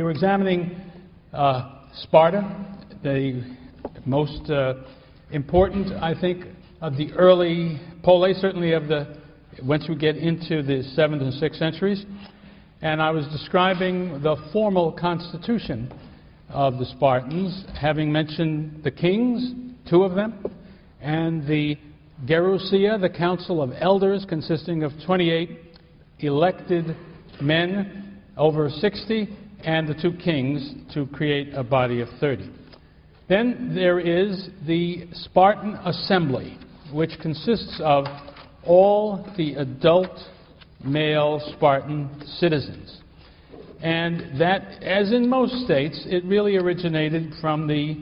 were examining Sparta, the most important, I think, of the early polis, certainly of the, once we get into the 7th and 6th centuries. And I was describing the formal constitution of the Spartans, having mentioned the kings, 2 of them, and the Gerousia, the council of elders consisting of 28 elected men, over 60, and the 2 kings to create a body of 30. Then there is the Spartan assembly, which consists of all the adult male Spartan citizens. And that, as in most states, it really originated from the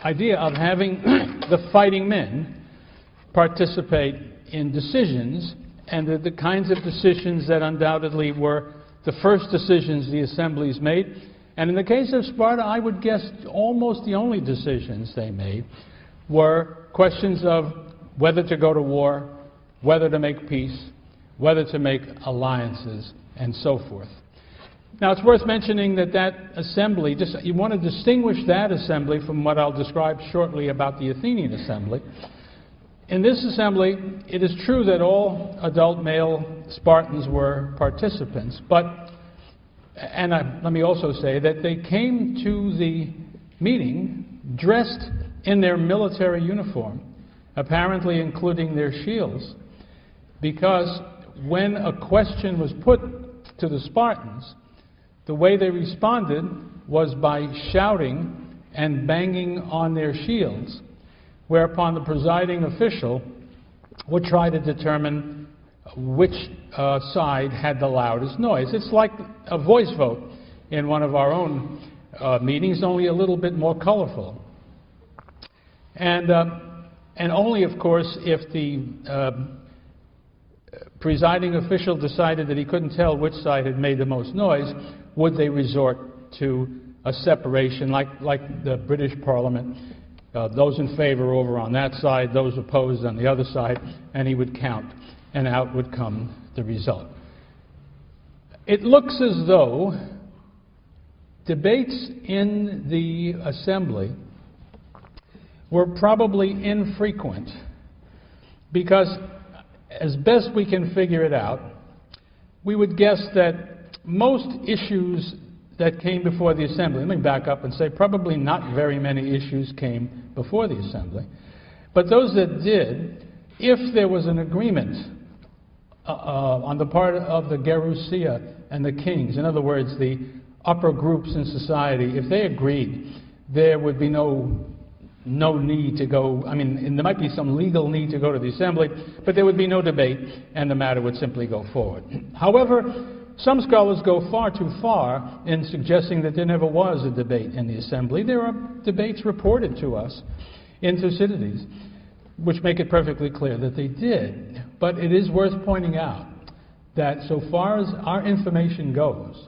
idea of having the fighting men participate in decisions, and the kinds of decisions that undoubtedly were the first decisions the assemblies made. And in the case of Sparta, I would guess almost the only decisions they made were questions of whether to go to war, whether to make peace, whether to make alliances, and so forth. Now, it's worth mentioning that that assembly, you want to distinguish that assembly from what I'll describe shortly about the Athenian assembly. In this assembly, it is true that all adult male Spartans were participants, but, and let me also say that they came to the meeting dressed in their military uniform, apparently including their shields, because when a question was put to the Spartans, the way they responded was by shouting and banging on their shields, whereupon the presiding official would try to determine which side had the loudest noise. It's like a voice vote in one of our own meetings, only a little bit more colorful. And only, of course, if the presiding official decided that he couldn't tell which side had made the most noise, would they resort to a separation, like the British Parliament, those in favor over on that side, those opposed on the other side, and he would count, and out would come the result. It looks as though debates in the assembly were probably infrequent, because as best we can figure it out, we would guess that most issues that came before the assembly, let me back up and say probably not very many issues came before the assembly, but those that did, if there was an agreement on the part of the Gerousia and the kings, in other words, the upper groups in society, if they agreed, there would be no need to go, I mean, there might be some legal need to go to the assembly, but there would be no debate, and the matter would simply go forward. However, some scholars go far too far in suggesting that there never was a debate in the assembly. There are debates reported to us in Thucydides, which make it perfectly clear that they did. But it is worth pointing out that so far as our information goes,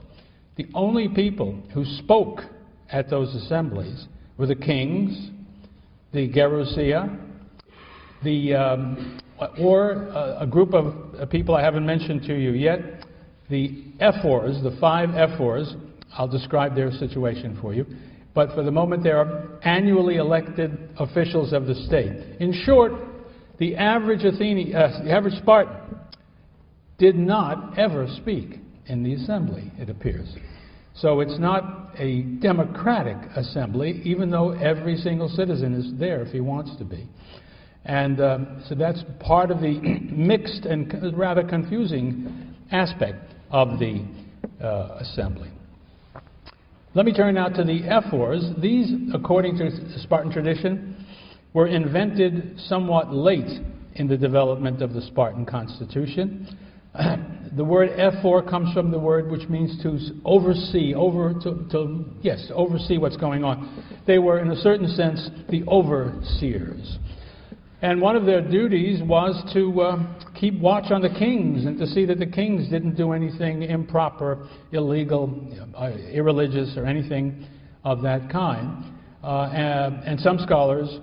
the only people who spoke at those assemblies were the kings, the Gerousia, or a group of people I haven't mentioned to you yet, the ephors, the 5 ephors. I'll describe their situation for you. But for the moment, they are annually elected officials of the state. In short, the average Spartan did not ever speak in the assembly, it appears. So it's not a democratic assembly, even though every single citizen is there if he wants to be. And so that's part of the mixed and rather confusing aspect of the assembly. Let me turn now to the ephors. These, according to Spartan tradition, were invented somewhat late in the development of the Spartan constitution. The word ephor comes from the word which means to oversee, oversee what's going on. They were, in a certain sense, the overseers. And one of their duties was to keep watch on the kings and to see that the kings didn't do anything improper, illegal, irreligious, or anything of that kind. And some scholars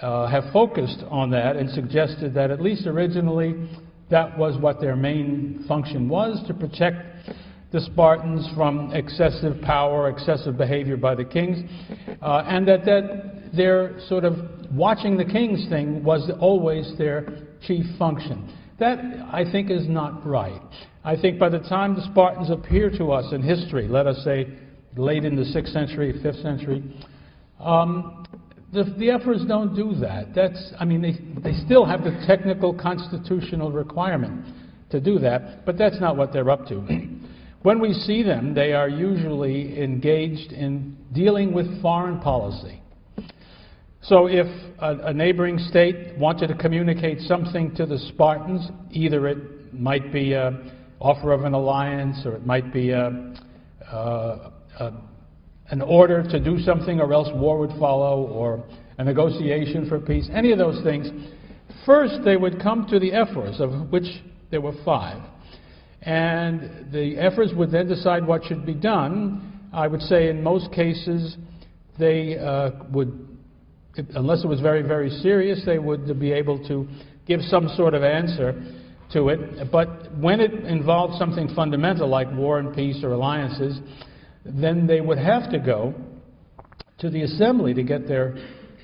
have focused on that and suggested that at least originally that was what their main function was, to protect the Spartans from excessive power, excessive behavior by the kings, and that their sort of watching the kings thing was always their chief function. That, I think, is not right. I think by the time the Spartans appear to us in history, let us say late in the 6th century, 5th century, the Ephors don't do that. They still have the technical constitutional requirement to do that, but that's not what they're up to. When we see them, they are usually engaged in dealing with foreign policy. So if a neighboring state wanted to communicate something to the Spartans, either it might be an offer of an alliance, or it might be an order to do something, or else war would follow, or a negotiation for peace, any of those things, first they would come to the Ephors, of which there were 5. And the Ephors would then decide what should be done. I would say in most cases they would, unless it was very, very serious, they would be able to give some sort of answer to it. But when it involved something fundamental like war and peace or alliances, then they would have to go to the assembly to get their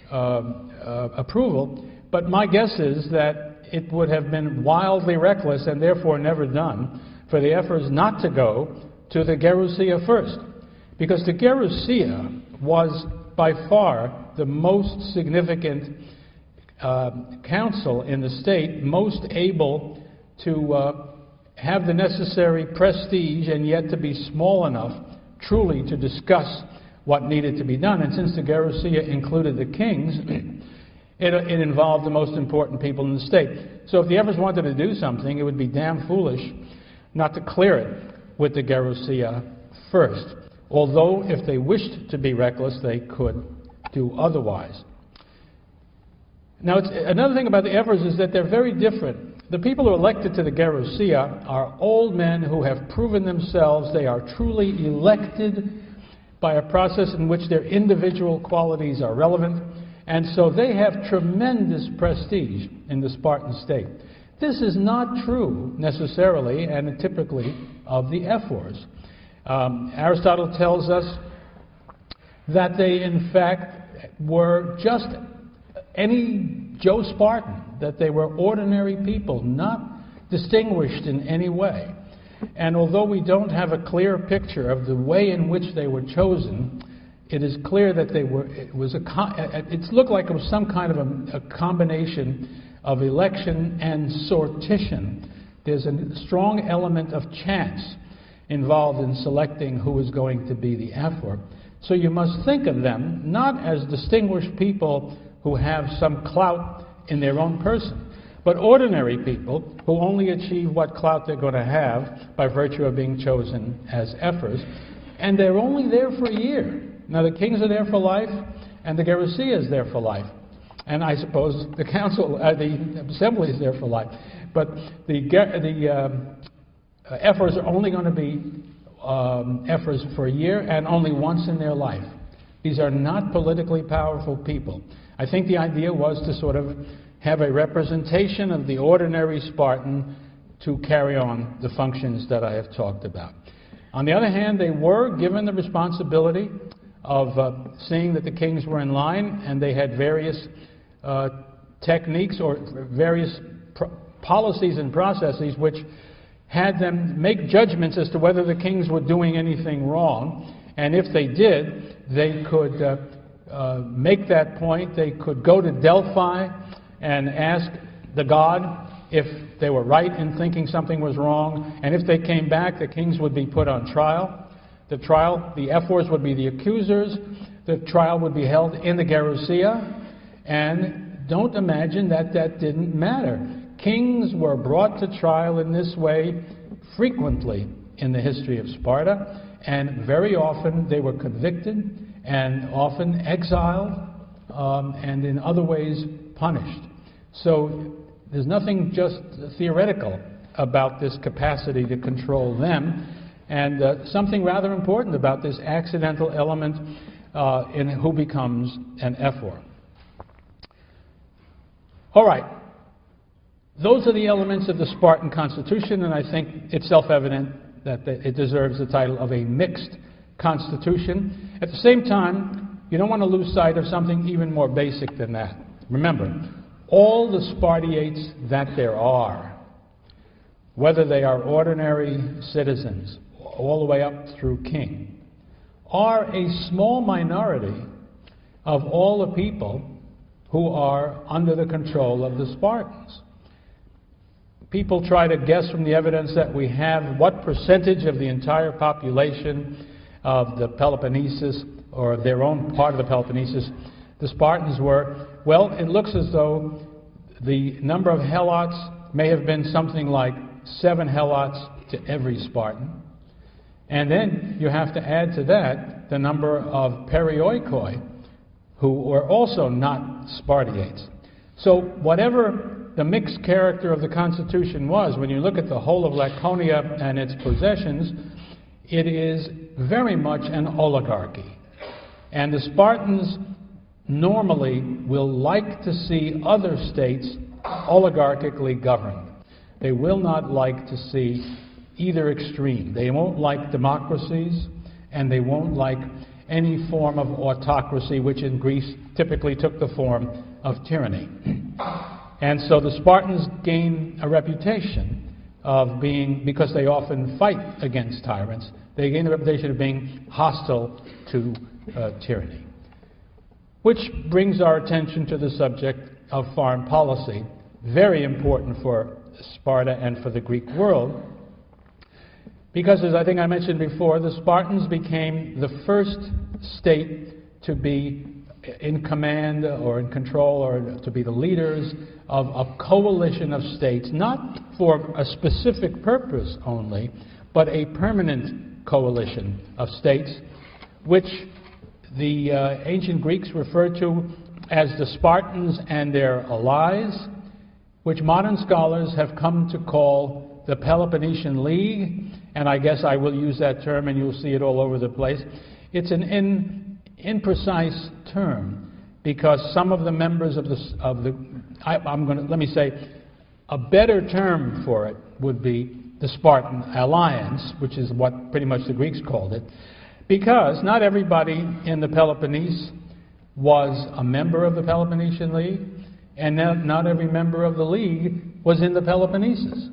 approval. But my guess is that it would have been wildly reckless and therefore never done for the Ephors not to go to the Gerousia first. Because the Gerousia was by far the most significant council in the state, most able to have the necessary prestige and yet to be small enough truly to discuss what needed to be done. And since the Gerousia included the kings, it involved the most important people in the state. So if the Ephors wanted to do something, it would be damn foolish not to clear it with the Gerousia first. Although if they wished to be reckless, they could do otherwise. Now, another thing about the Ephors is that they're very different. The people who are elected to the Gerousia are old men who have proven themselves. They are truly elected by a process in which their individual qualities are relevant, and so they have tremendous prestige in the Spartan state. This is not true necessarily and typically of the Ephors. Aristotle tells us that they in fact were just any Joe Spartan, that they were ordinary people, not distinguished in any way. And although we don't have a clear picture of the way in which they were chosen, it is clear that they were, it looked like it was some kind of a combination of election and sortition. There's a strong element of chance involved in selecting who is going to be the Ephor. So you must think of them not as distinguished people who have some clout in their own person, but ordinary people who only achieve what clout they're going to have by virtue of being chosen as Ephors. And they're only there for a year. Now the kings are there for life, and the Gerousia is there for life. And I suppose the council, the assembly is there for life. But the Ephors are only going to be Ephors for a year and only once in their life. These are not politically powerful people. I think the idea was to sort of have a representation of the ordinary Spartan to carry on the functions that I have talked about. On the other hand, they were given the responsibility of seeing that the kings were in line, and they had various techniques or various policies and processes which had them make judgments as to whether the kings were doing anything wrong. And if they did, they could make that point. They could go to Delphi and ask the god if they were right in thinking something was wrong. And if they came back, the kings would be put on trial. The Ephors would be the accusers. The trial would be held in the Gerousia. And don't imagine that that didn't matter. Kings were brought to trial in this way frequently in the history of Sparta, and very often they were convicted and often exiled and in other ways punished. So there's nothing just theoretical about this capacity to control them, and something rather important about this accidental element in who becomes an Ephor. All right. Those are the elements of the Spartan constitution, and I think it's self-evident that it deserves the title of a mixed constitution. At the same time, you don't want to lose sight of something even more basic than that. Remember, all the Spartiates that there are, whether they are ordinary citizens all the way up through king, are a small minority of all the people who are under the control of the Spartans. People try to guess from the evidence that we have what percentage of the entire population of the Peloponnesus, or their own part of the Peloponnesus, the Spartans were. Well, it looks as though the number of helots may have been something like 7 helots to every Spartan. And then you have to add to that the number of perioikoi, who were also not Spartiates. So whatever the mixed character of the Constitution was, when you look at the whole of Laconia and its possessions, it is very much an oligarchy. And the Spartans normally will like to see other states oligarchically governed. They will not like to see either extreme. They won't like democracies, and they won't like any form of autocracy, which in Greece typically took the form of tyranny. And so the Spartans gain a reputation of being, because they often fight against tyrants, they gain the reputation of being hostile to tyranny. Which brings our attention to the subject of foreign policy, very important for Sparta and for the Greek world, because, as I think I mentioned before, the Spartans became the first state to be in command or in control or to be the leaders of a coalition of states, not for a specific purpose only, but a permanent coalition of states, which the ancient Greeks referred to as the Spartans and their allies, which modern scholars have come to call the Peloponnesian League, and I guess I will use that term and you'll see it all over the place. It's an imprecise term, because some of the members of let me say, a better term for it would be the Spartan Alliance, which is what pretty much the Greeks called it, because not everybody in the Peloponnese was a member of the Peloponnesian League, and not every member of the League was in the Peloponnesus.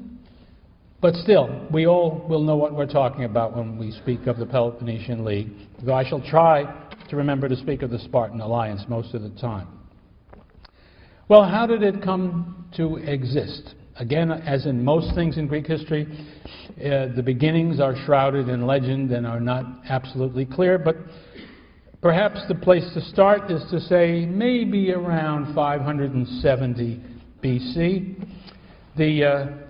But still, we all will know what we're talking about when we speak of the Peloponnesian League, though I shall try to remember to speak of the Spartan Alliance most of the time. Well, how did it come to exist? Again, as in most things in Greek history, the beginnings are shrouded in legend and are not absolutely clear, but perhaps the place to start is to say maybe around 570 BC. The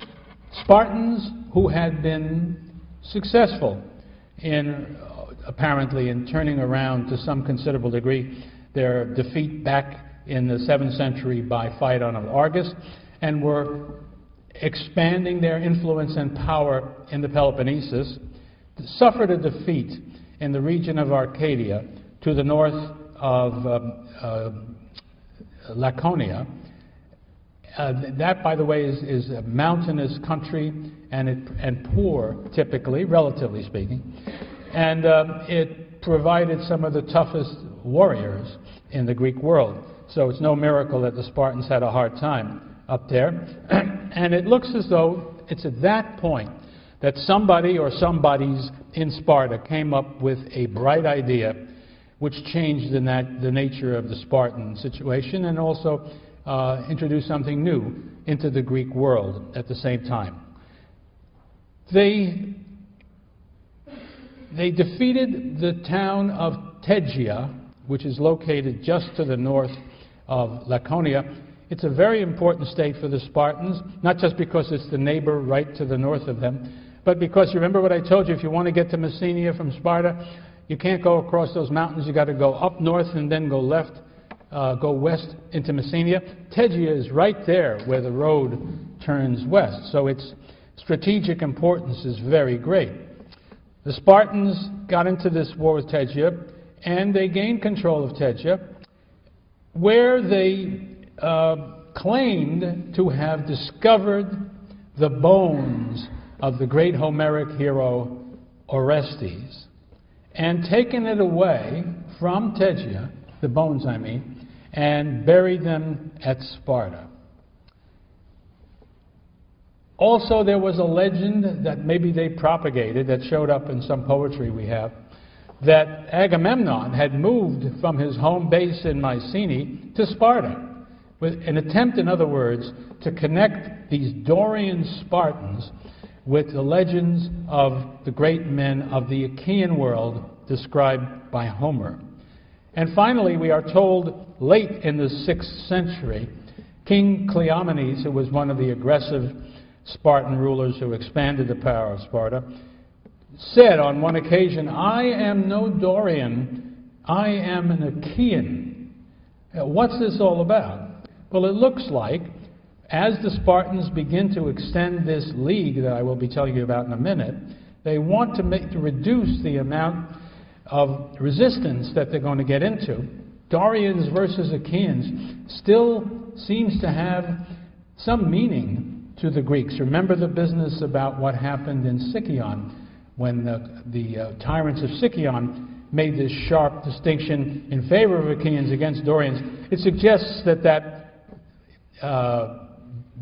Spartans, who had been successful in apparently in turning around to some considerable degree their defeat back in the 7th century by Phaedon of Argos, and were expanding their influence and power in the Peloponnesus, suffered a defeat in the region of Arcadia to the north of Laconia. That, by the way, is a mountainous country and poor, typically, relatively speaking. And it provided some of the toughest warriors in the Greek world. So it's no miracle that the Spartans had a hard time up there. And it looks as though it's at that point that somebody or somebodies in Sparta came up with a bright idea which changed the nature of the Spartan situation, and also introduced something new into the Greek world at the same time. They defeated the town of Tegea, which is located just to the north of Laconia. It's a very important state for the Spartans, not just because it's the neighbor right to the north of them, but because, you remember what I told you, if you want to get to Messenia from Sparta, you can't go across those mountains. You've got to go up north and then go left, go west into Messenia. Tegea is right there where the road turns west, so its strategic importance is very great. The Spartans got into this war with Tegea, and they gained control of Tegea, where they claimed to have discovered the bones of the great Homeric hero Orestes, and taken it away from Tegea, the bones I mean, and buried them at Sparta. Also, there was a legend that maybe they propagated, that showed up in some poetry we have, that Agamemnon had moved from his home base in Mycenae to Sparta, with an attempt, in other words, to connect these Dorian Spartans with the legends of the great men of the Achaean world described by Homer. And finally, we are told late in the 6th century, King Cleomenes, who was one of the aggressive Spartan rulers who expanded the power of Sparta, said on one occasion, "I am no Dorian, I am an Achaean." What's this all about? Well, it looks like as the Spartans begin to extend this league that I will be telling you about in a minute, they want to reduce the amount of resistance that they're going to get into. Dorians versus Achaeans still seems to have some meaning to the Greeks. Remember the business about what happened in Sicyon, when the tyrants of Sicyon made this sharp distinction in favor of Achaeans against Dorians. It suggests that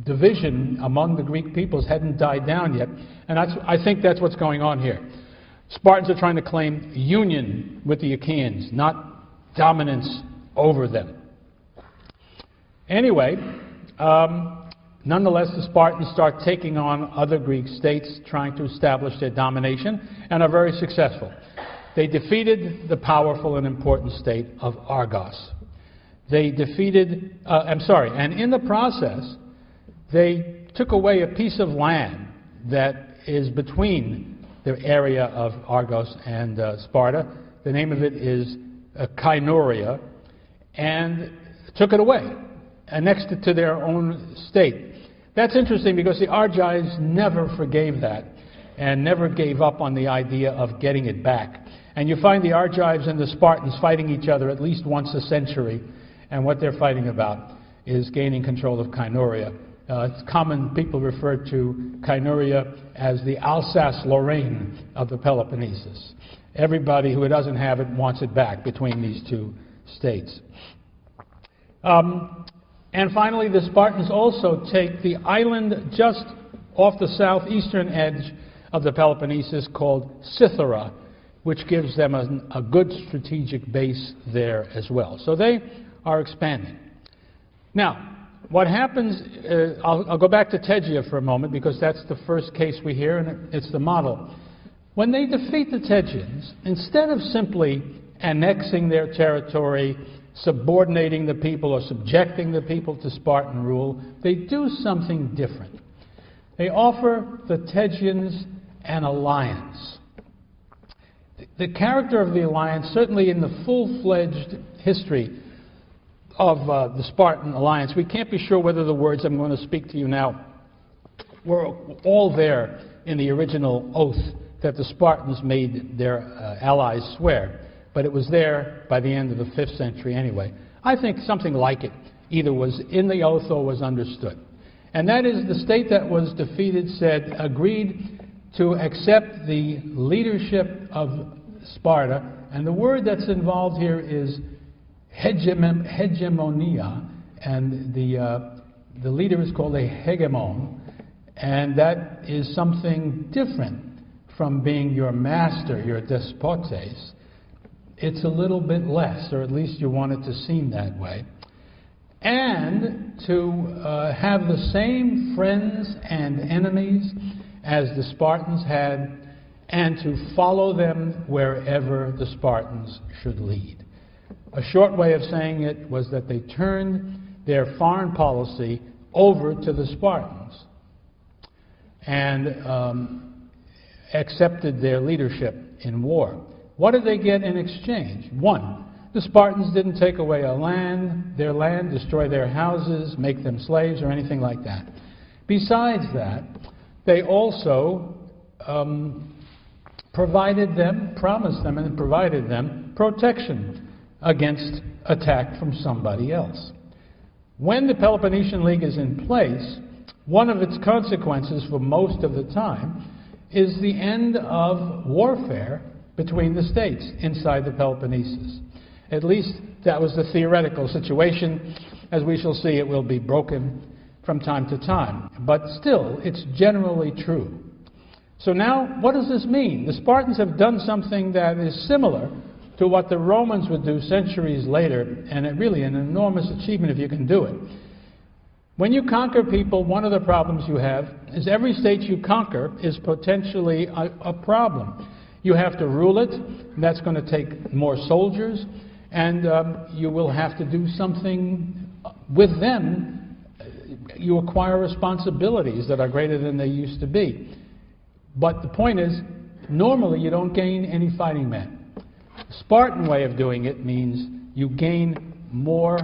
division among the Greek peoples hadn't died down yet, and I think that's what's going on here. Spartans are trying to claim union with the Achaeans, not dominance over them. Anyway, nonetheless, the Spartans start taking on other Greek states, trying to establish their domination, and are very successful. They defeated the powerful and important state of Argos. They defeated, and in the process, they took away a piece of land that is between the area of Argos and Sparta. The name of it is Kynoria, and took it away, annexed it to their own state. That's interesting because the Argives never forgave that and never gave up on the idea of getting it back. And you find the Argives and the Spartans fighting each other at least once a century, and what they're fighting about is gaining control of Kynoria. It's common, people refer to Kynoria as the Alsace-Lorraine of the Peloponnesus. Everybody who doesn't have it wants it back between these two states. And finally, the Spartans also take the island just off the southeastern edge of the Peloponnesus called Cythera, which gives them a good strategic base there as well. So they are expanding. Now, what happens, I'll go back to Tegea for a moment because that's the first case we hear and it's the model. When they defeat the Tegeans, instead of simply annexing their territory, subordinating the people or subjecting the people to Spartan rule, they do something different. They offer the Tegeans an alliance. The character of the alliance, certainly in the full-fledged history of the Spartan alliance, we can't be sure whether the words I'm going to speak to you now were all there in the original oath that the Spartans made their allies swear, but it was there by the end of the 5th century anyway. I think something like it either was in the oath or was understood. And that is, the state that was defeated agreed to accept the leadership of Sparta, and the word that's involved here is hegemonia, and the leader is called a hegemon, and that is something different from being your master, your despotes. It's a little bit less, or at least you want it to seem that way. And to have the same friends and enemies as the Spartans had, and to follow them wherever the Spartans should lead. A short way of saying it was that they turned their foreign policy over to the Spartans and accepted their leadership in war. What did they get in exchange? One, the Spartans didn't take away their land, destroy their houses, make them slaves, or anything like that. Besides that, they also promised them and provided them protection against attack from somebody else. When the Peloponnesian League is in place, one of its consequences for most of the time is the end of warfare between the states inside the Peloponnesus. At least that was the theoretical situation. As we shall see, it will be broken from time to time. But still, it's generally true. So now, what does this mean? The Spartans have done something that is similar to what the Romans would do centuries later, and it really an enormous achievement if you can do it. When you conquer people, one of the problems you have is every state you conquer is potentially a problem. You have to rule it, and that's going to take more soldiers, and you will have to do something with them. You acquire responsibilities that are greater than they used to be. But the point is, normally you don't gain any fighting men. The Spartan way of doing it means you gain more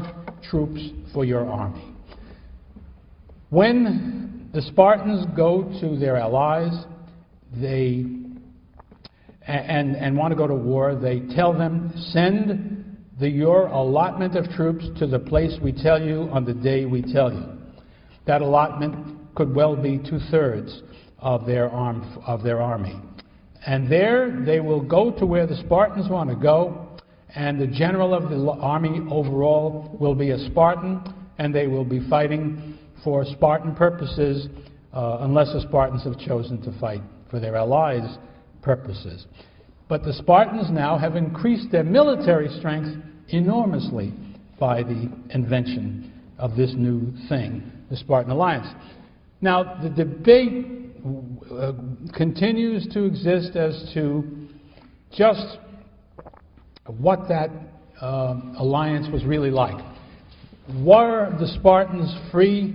troops for your army. When the Spartans go to their allies and want to go to war, they tell them, send your allotment of troops to the place we tell you on the day we tell you. That allotment could well be 2/3 of their army. And there they will go to where the Spartans want to go, and the general of the army overall will be a Spartan, and they will be fighting for Spartan purposes, unless the Spartans have chosen to fight for their allies' purposes. But the Spartans now have increased their military strength enormously by the invention of this new thing, the Spartan alliance. Now, the debate continues to exist as to just what that alliance was really like. Were the Spartans free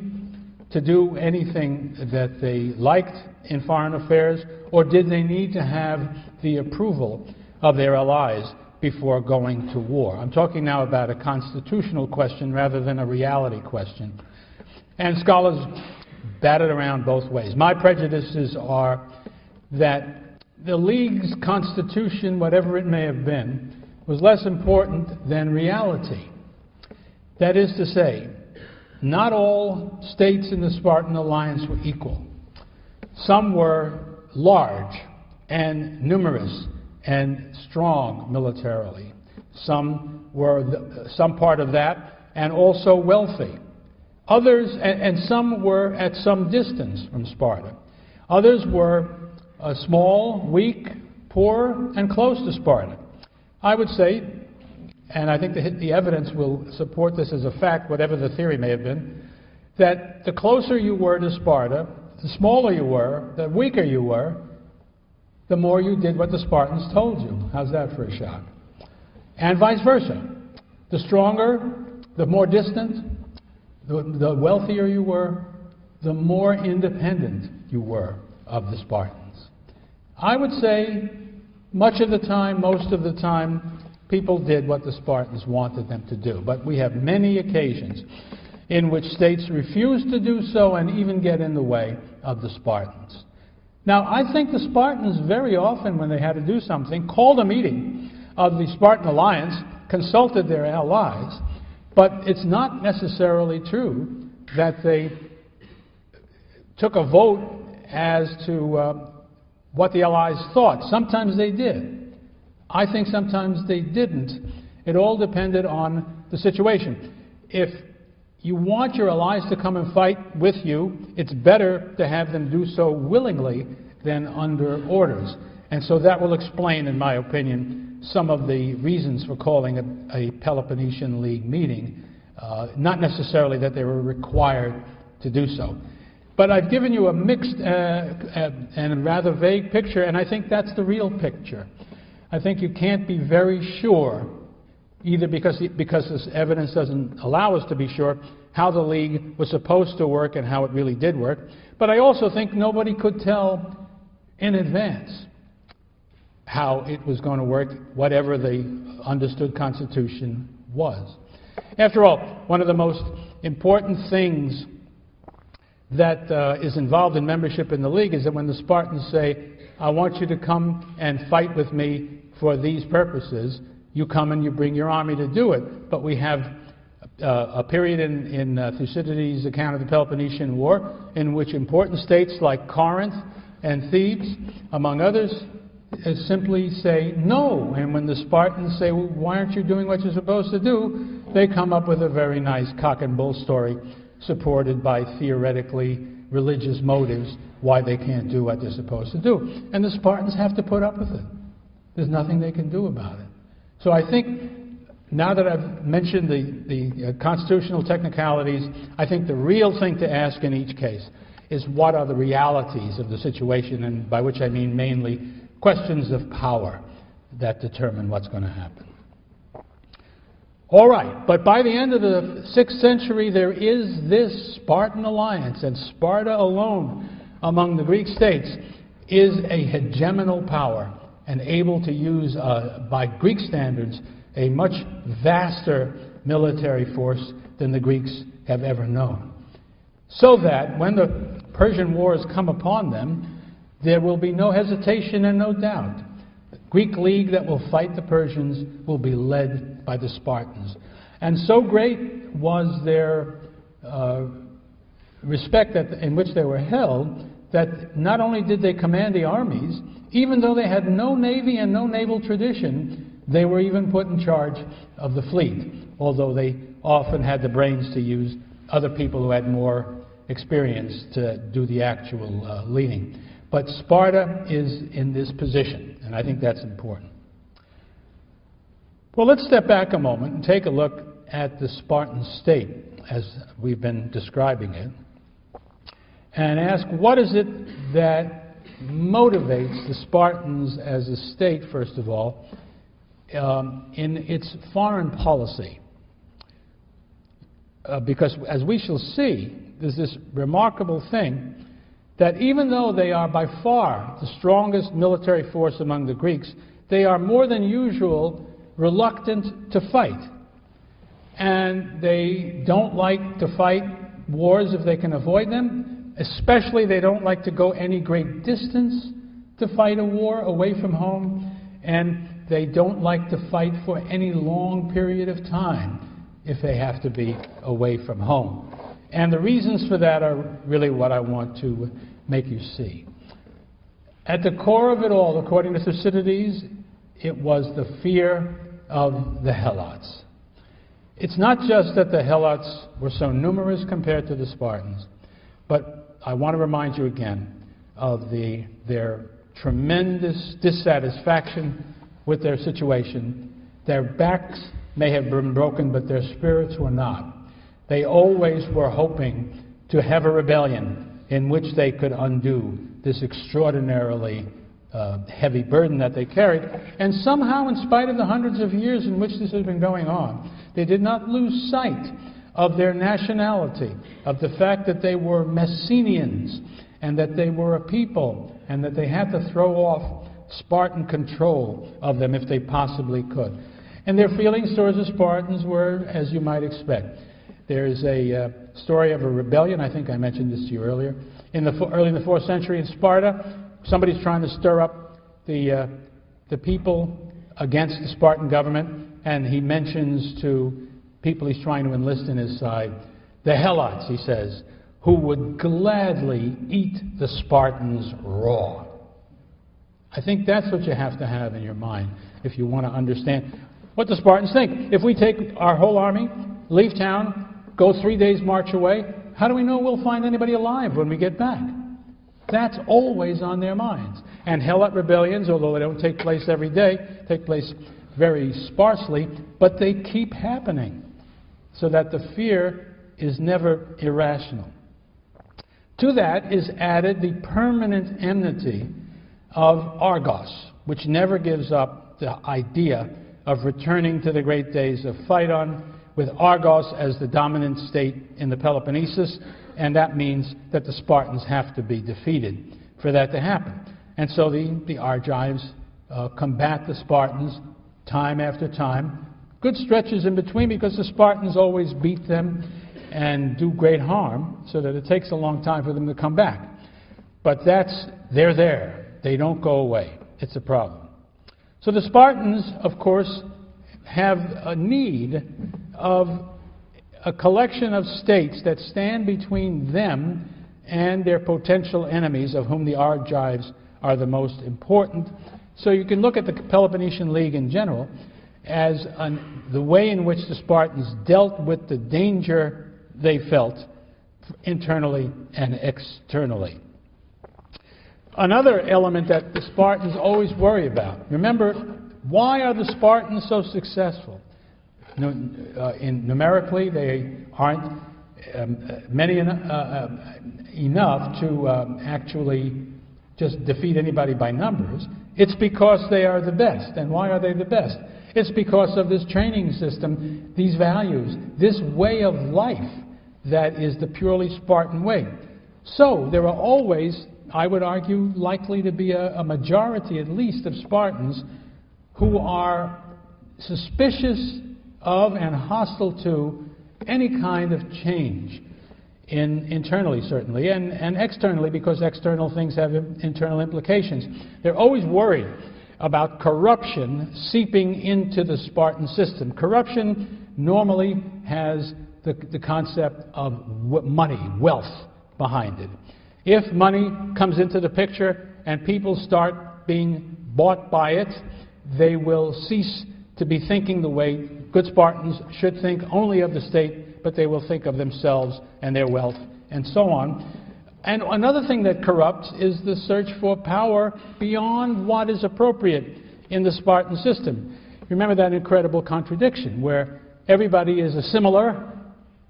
to do anything that they liked in foreign affairs, or did they need to have the approval of their allies before going to war? I'm talking now about a constitutional question rather than a reality question. And scholars bat it around both ways. My prejudices are that the League's constitution, whatever it may have been, was less important than reality. That is to say, not all states in the Spartan alliance were equal. Some were large and numerous and strong militarily. Some were some part of that and also wealthy. Others, and some were at some distance from Sparta. Others were small, weak, poor, and close to Sparta. I would say, and I think the evidence will support this as a fact, whatever the theory may have been, that the closer you were to Sparta, the smaller you were, the weaker you were, the more you did what the Spartans told you. How's that for a shock? And vice versa. The stronger, the more distant, the wealthier you were, the more independent you were of the Spartans. I would say much of the time, most of the time, people did what the Spartans wanted them to do. But we have many occasions in which states refused to do so and even get in the way of the Spartans. Now, I think the Spartans very often, when they had to do something, called a meeting of the Spartan alliance, consulted their allies, but it's not necessarily true that they took a vote as to what the allies thought. Sometimes they did. I think sometimes they didn't. It all depended on the situation. If you want your allies to come and fight with you, it's better to have them do so willingly than under orders. And so that will explain, in my opinion, some of the reasons for calling a Peloponnesian League meeting. Not necessarily that they were required to do so. But I've given you a mixed and rather vague picture, and I think that's the real picture. I think you can't be very sure, either because this evidence doesn't allow us to be sure how the League was supposed to work and how it really did work, but I also think nobody could tell in advance how it was going to work, whatever the understood Constitution was. After all, one of the most important things that is involved in membership in the League is that when the Spartans say, I want you to come and fight with me for these purposes, you come and you bring your army to do it. But we have a period in Thucydides' account of the Peloponnesian War in which important states like Corinth and Thebes, among others, simply say no. And when the Spartans say, well, why aren't you doing what you're supposed to do, they come up with a very nice cock and bull story supported by theoretically religious motives why they can't do what they're supposed to do. And the Spartans have to put up with it. There's nothing they can do about it. So I think now that I've mentioned the constitutional technicalities, I think the real thing to ask in each case is what are the realities of the situation, and by which I mean mainly questions of power that determine what's going to happen. All right, but by the end of the 6th century, there is this Spartan alliance, and Sparta alone among the Greek states is a hegemonal power and able to use, by Greek standards, a much vaster military force than the Greeks have ever known. So that when the Persian Wars come upon them, there will be no hesitation and no doubt. The Greek league that will fight the Persians will be led by the Spartans. And so great was their respect in which they were held that not only did they command the armies, even though they had no navy and no naval tradition, they were even put in charge of the fleet, although they often had the brains to use other people who had more experience to do the actual leading. But Sparta is in this position, and I think that's important. Well, let's step back a moment and take a look at the Spartan state as we've been describing it, and ask what is it that motivates the Spartans as a state, first of all, in its foreign policy. Because as we shall see, there's this remarkable thing that even though they are by far the strongest military force among the Greeks, they are more than usual reluctant to fight. And they don't like to fight wars if they can avoid them. Especially they don't like to go any great distance to fight a war away from home. And they don't like to fight for any long period of time if they have to be away from home. And the reasons for that are really what I want to make you see. At the core of it all, according to Thucydides, it was the fear of the Helots. It's not just that the Helots were so numerous compared to the Spartans, but I want to remind you again of their tremendous dissatisfaction with their situation. Their backs may have been broken, but their spirits were not. They always were hoping to have a rebellion in which they could undo this extraordinarily heavy burden that they carried. And somehow, in spite of the hundreds of years in which this has been going on, they did not lose sight of their nationality, of the fact that they were Messenians, and that they were a people, and that they had to throw off Spartan control of them if they possibly could. And their feelings towards the Spartans were, as you might expect. There is a story of a rebellion, I think I mentioned this to you earlier, early in the 4th century in Sparta. Somebody's trying to stir up the people against the Spartan government, and he mentions to people he's trying to enlist in his side, the Helots, he says, who would gladly eat the Spartans raw. I think that's what you have to have in your mind if you want to understand what the Spartans think. If we take our whole army, leave town, go 3 days march away, how do we know we'll find anybody alive when we get back? That's always on their minds. And Helot rebellions, although they don't take place every day, take place very sparsely, but they keep happening, so that the fear is never irrational. To that is added the permanent enmity of Argos, which never gives up the idea of returning to the great days of Phaidon, with Argos as the dominant state in the Peloponnesus, and that means that the Spartans have to be defeated for that to happen. And so the Argives combat the Spartans time after time. Good stretches in between because the Spartans always beat them and do great harm, so that it takes a long time for them to come back. But they're there. They don't go away. It's a problem. So the Spartans, of course, have a need of a collection of states that stand between them and their potential enemies, of whom the Argives are the most important. So you can look at the Peloponnesian League in general as the way in which the Spartans dealt with the danger they felt internally and externally. Another element that the Spartans always worry about. Remember, why are the Spartans so successful? Numerically, they aren't many enough to actually just defeat anybody by numbers. It's because they are the best. And why are they the best? It's because of this training system, these values, this way of life that is the purely Spartan way. So there are always, I would argue, likely to be a majority at least of Spartans who are suspicious of and hostile to any kind of change, internally certainly, and externally, because external things have internal implications. They're always worried about corruption seeping into the Spartan system. Corruption normally has the concept of money, wealth behind it. If money comes into the picture and people start being bought by it, they will cease to be thinking the way good Spartans should think only of the state, but they will think of themselves and their wealth and so on. And another thing that corrupts is the search for power beyond what is appropriate in the Spartan system. Remember that incredible contradiction where everybody is a similar,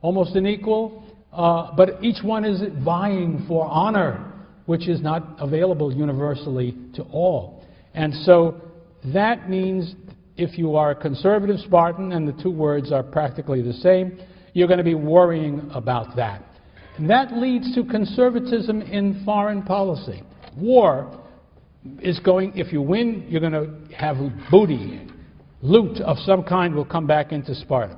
almost an equal, but each one is vying for honor, which is not available universally to all. And so that means if you are a conservative Spartan, and the two words are practically the same, you're going to be worrying about that. And that leads to conservatism in foreign policy. War is going, if you win, you're going to have booty, loot of some kind will come back into Sparta.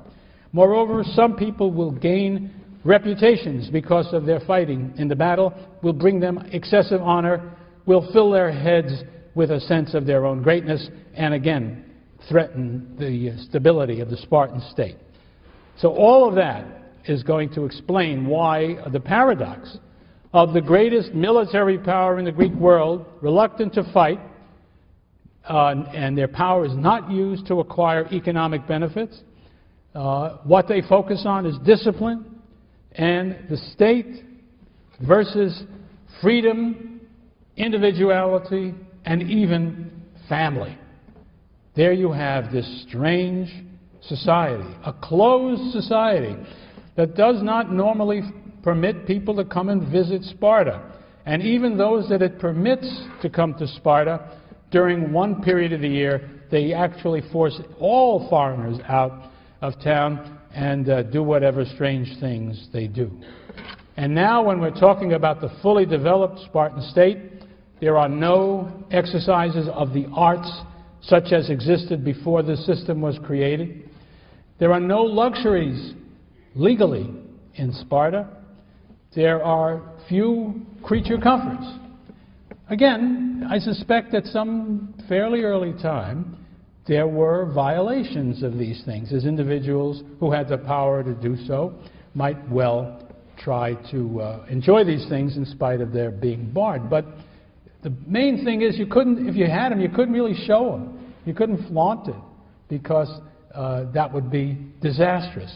Moreover, some people will gain reputations because of their fighting in the battle, will bring them excessive honor, will fill their heads with a sense of their own greatness, and again, threaten the stability of the Spartan state. So all of that is going to explain why the paradox of the greatest military power in the Greek world, reluctant to fight, and their power is not used to acquire economic benefits. What they focus on is discipline, and the state versus freedom, individuality, and even family. There you have this strange society, a closed society that does not normally permit people to come and visit Sparta. And even those that it permits to come to Sparta, during one period of the year, they actually force all foreigners out of town and do whatever strange things they do. And now when we're talking about the fully developed Spartan state, there are no exercises of the arts such as existed before the system was created. There are no luxuries legally in Sparta. There are few creature comforts. Again, I suspect at some fairly early time there were violations of these things, as individuals who had the power to do so might well try to enjoy these things in spite of their being barred. But the main thing is you couldn't, if you had them, you couldn't really show them. You couldn't flaunt it because that would be disastrous.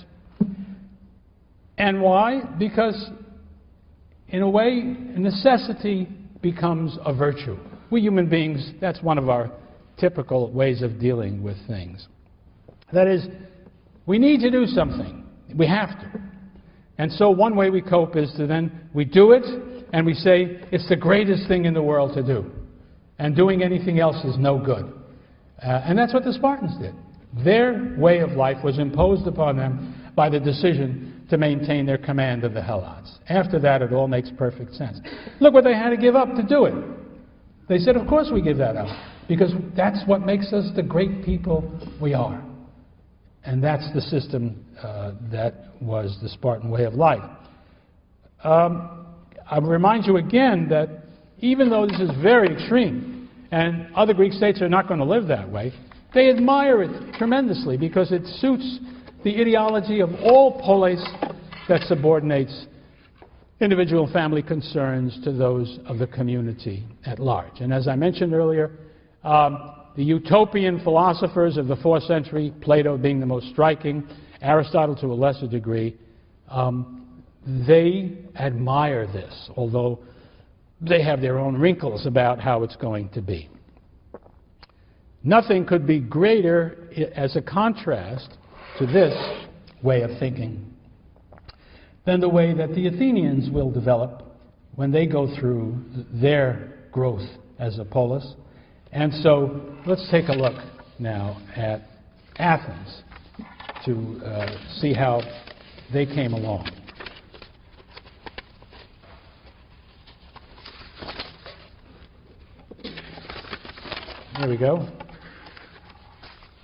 And why? Because in a way, necessity becomes a virtue. We human beings, that's one of our typical ways of dealing with things. That is, we need to do something. We have to. And so one way we cope is to then, we do it, and we say, it's the greatest thing in the world to do. And doing anything else is no good. And that's what the Spartans did. Their way of life was imposed upon them by the decision to maintain their command of the Helots. After that, it all makes perfect sense. Look what they had to give up to do it. They said, of course we give that up, because that's what makes us the great people we are. And that's the system that was the Spartan way of life. I remind you again that even though this is very extreme, and other Greek states are not going to live that way, they admire it tremendously because it suits the ideology of all polis that subordinates individual family concerns to those of the community at large. And as I mentioned earlier, the utopian philosophers of the 4th century, Plato being the most striking, Aristotle to a lesser degree, they admire this, although they have their own wrinkles about how it's going to be. Nothing could be greater as a contrast to this way of thinking than the way that the Athenians will develop when they go through their growth as a polis. And so let's take a look now at Athens to see how they came along. There we go.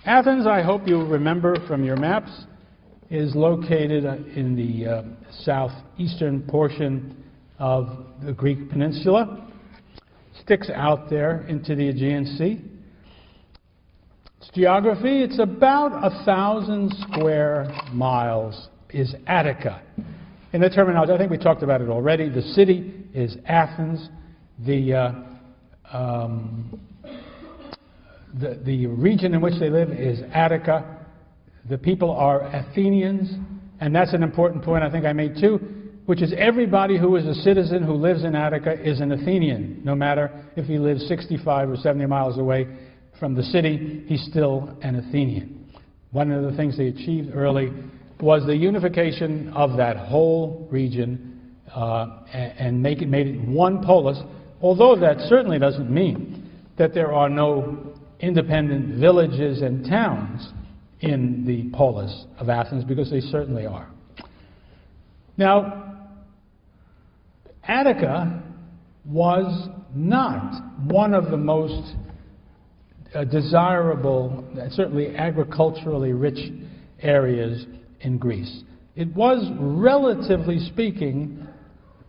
Athens, I hope you remember from your maps, is located in the southeastern portion of the Greek peninsula. Sticks out there into the Aegean Sea. Its geography, it's about 1,000 square miles is Attica. In the terminology, I think we talked about it already. The city is Athens. The region in which they live is Attica. The people are Athenians, and that's an important point I think I made too, which is everybody who is a citizen who lives in Attica is an Athenian. No matter if he lives 65 or 70 miles away from the city, he's still an Athenian. One of the things they achieved early was the unification of that whole region and made it one polis, although that certainly doesn't mean that there are no independent villages and towns in the polis of Athens, because they certainly are. Now, Attica was not one of the most desirable, certainly agriculturally rich areas in Greece. It was, relatively speaking,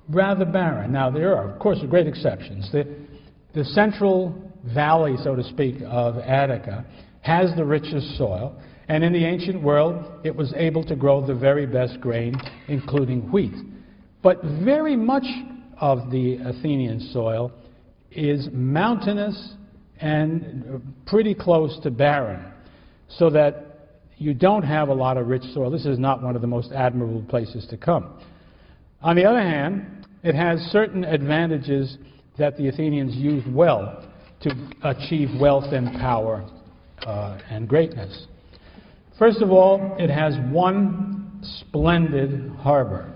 rather barren. Now, there are, of course, great exceptions. The central valley, so to speak, of Attica has the richest soil, and in the ancient world, it was able to grow the very best grain, including wheat. But very much of the Athenian soil is mountainous and pretty close to barren, so that you don't have a lot of rich soil. This is not one of the most admirable places to come. On the other hand, it has certain advantages that the Athenians used well to achieve wealth and power and greatness. First of all, it has one splendid harbor.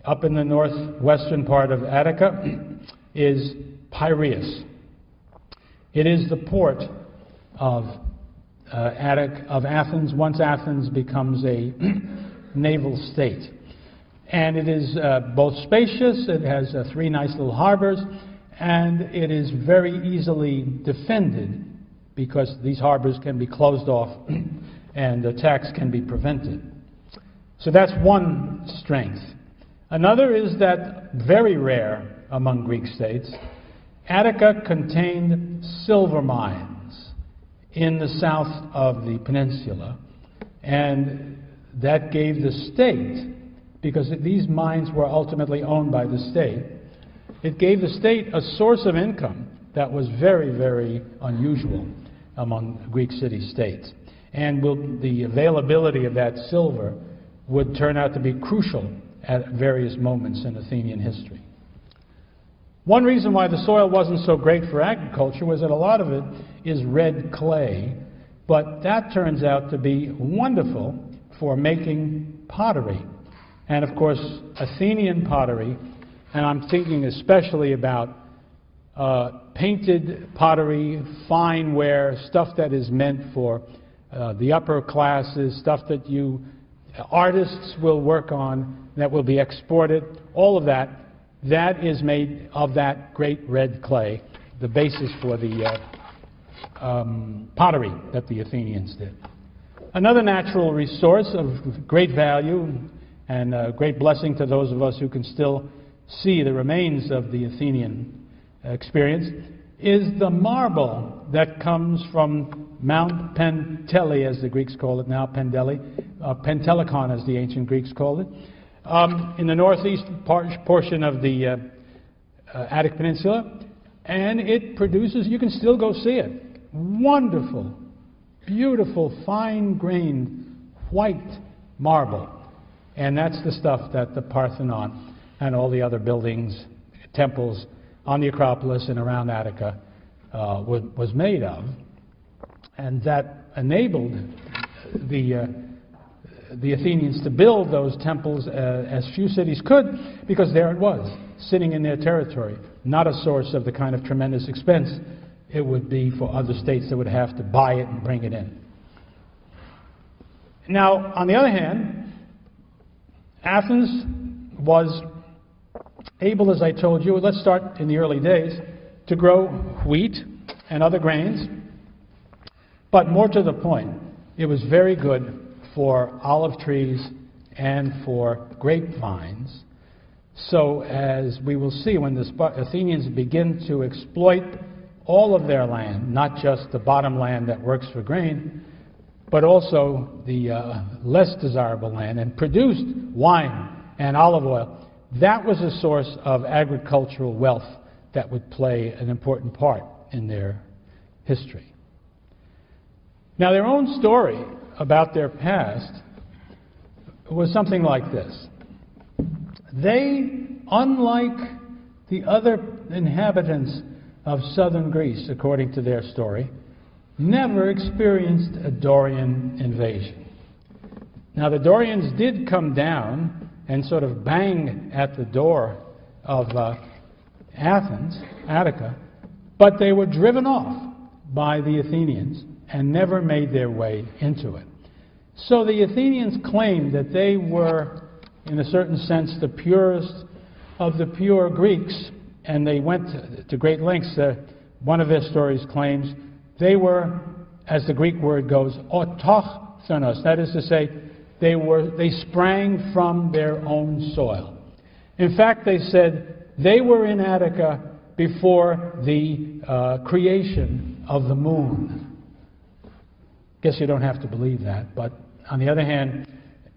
Up in the northwestern part of Attica is Piraeus. It is the port of Athens once Athens becomes a naval state. And it is both spacious, it has 3 nice little harbors, and it is very easily defended because these harbors can be closed off and attacks can be prevented. So that's one strength. Another is that, very rare among Greek states, Attica contained silver mines in the south of the peninsula, and that gave the state, because these mines were ultimately owned by the state, it gave the state a source of income that was very, very unusual among Greek city-states. And the availability of that silver would turn out to be crucial at various moments in Athenian history. One reason why the soil wasn't so great for agriculture was that a lot of it is red clay, but that turns out to be wonderful for making pottery. And of course, Athenian pottery, and I'm thinking especially about painted pottery, fine ware, stuff that is meant for the upper classes, stuff that artists will work on, that will be exported, all of that, that is made of that great red clay, the basis for the pottery that the Athenians did. Another natural resource of great value and a great blessing to those of us who can still see the remains of the Athenian experience is the marble that comes from Mount Penteli, as the Greeks call it now, Pentelicon, as the ancient Greeks called it, in the northeast portion of the Attic Peninsula, and it produces, you can still go see it, wonderful, beautiful, fine-grained, white marble. And that's the stuff that the Parthenon and all the other buildings, temples on the Acropolis and around Attica was made of. And that enabled the Athenians to build those temples as few cities could, because there it was, sitting in their territory, not a source of the kind of tremendous expense it would be for other states that would have to buy it and bring it in. Now, on the other hand, Athens was able, as I told you, let's start in the early days, to grow wheat and other grains, but more to the point, it was very good for olive trees and for grapevines. So as we will see, when the Athenians begin to exploit all of their land, not just the bottom land that works for grain, but also the less desirable land, and produced wine and olive oil, that was a source of agricultural wealth that would play an important part in their history. Now, their own story about their past was something like this. They, unlike the other inhabitants of southern Greece, according to their story, never experienced a Dorian invasion. Now, the Dorians did come down and sort of bang at the door of Athens, Attica, but they were driven off by the Athenians and never made their way into it. So the Athenians claimed that they were, in a certain sense, the purest of the pure Greeks, and they went to great lengths. One of their stories claims they were, as the Greek word goes, autochthonos. That is to say, they sprang from their own soil. In fact, they said they were in Attica before the creation of the moon. Guess you don't have to believe that, but on the other hand,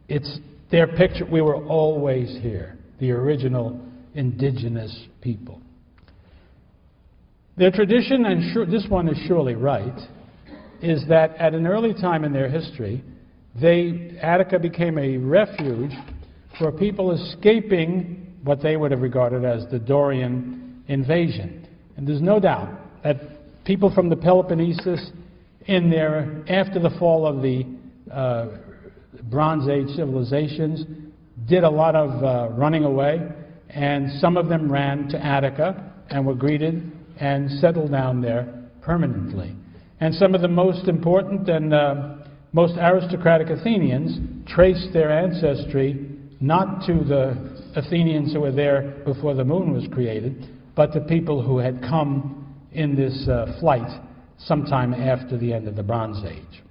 it's their picture. We were always here, the original indigenous people. Their tradition, and this one is surely right, is that at an early time in their history, Attica became a refuge for people escaping what they would have regarded as the Dorian invasion. And there's no doubt that people from the Peloponnesus, after the fall of the Bronze Age civilizations, did a lot of running away, and some of them ran to Attica and were greeted and settled down there permanently. And some of the most important and most aristocratic Athenians traced their ancestry not to the Athenians who were there before the moon was created, but to people who had come in this flight sometime after the end of the Bronze Age.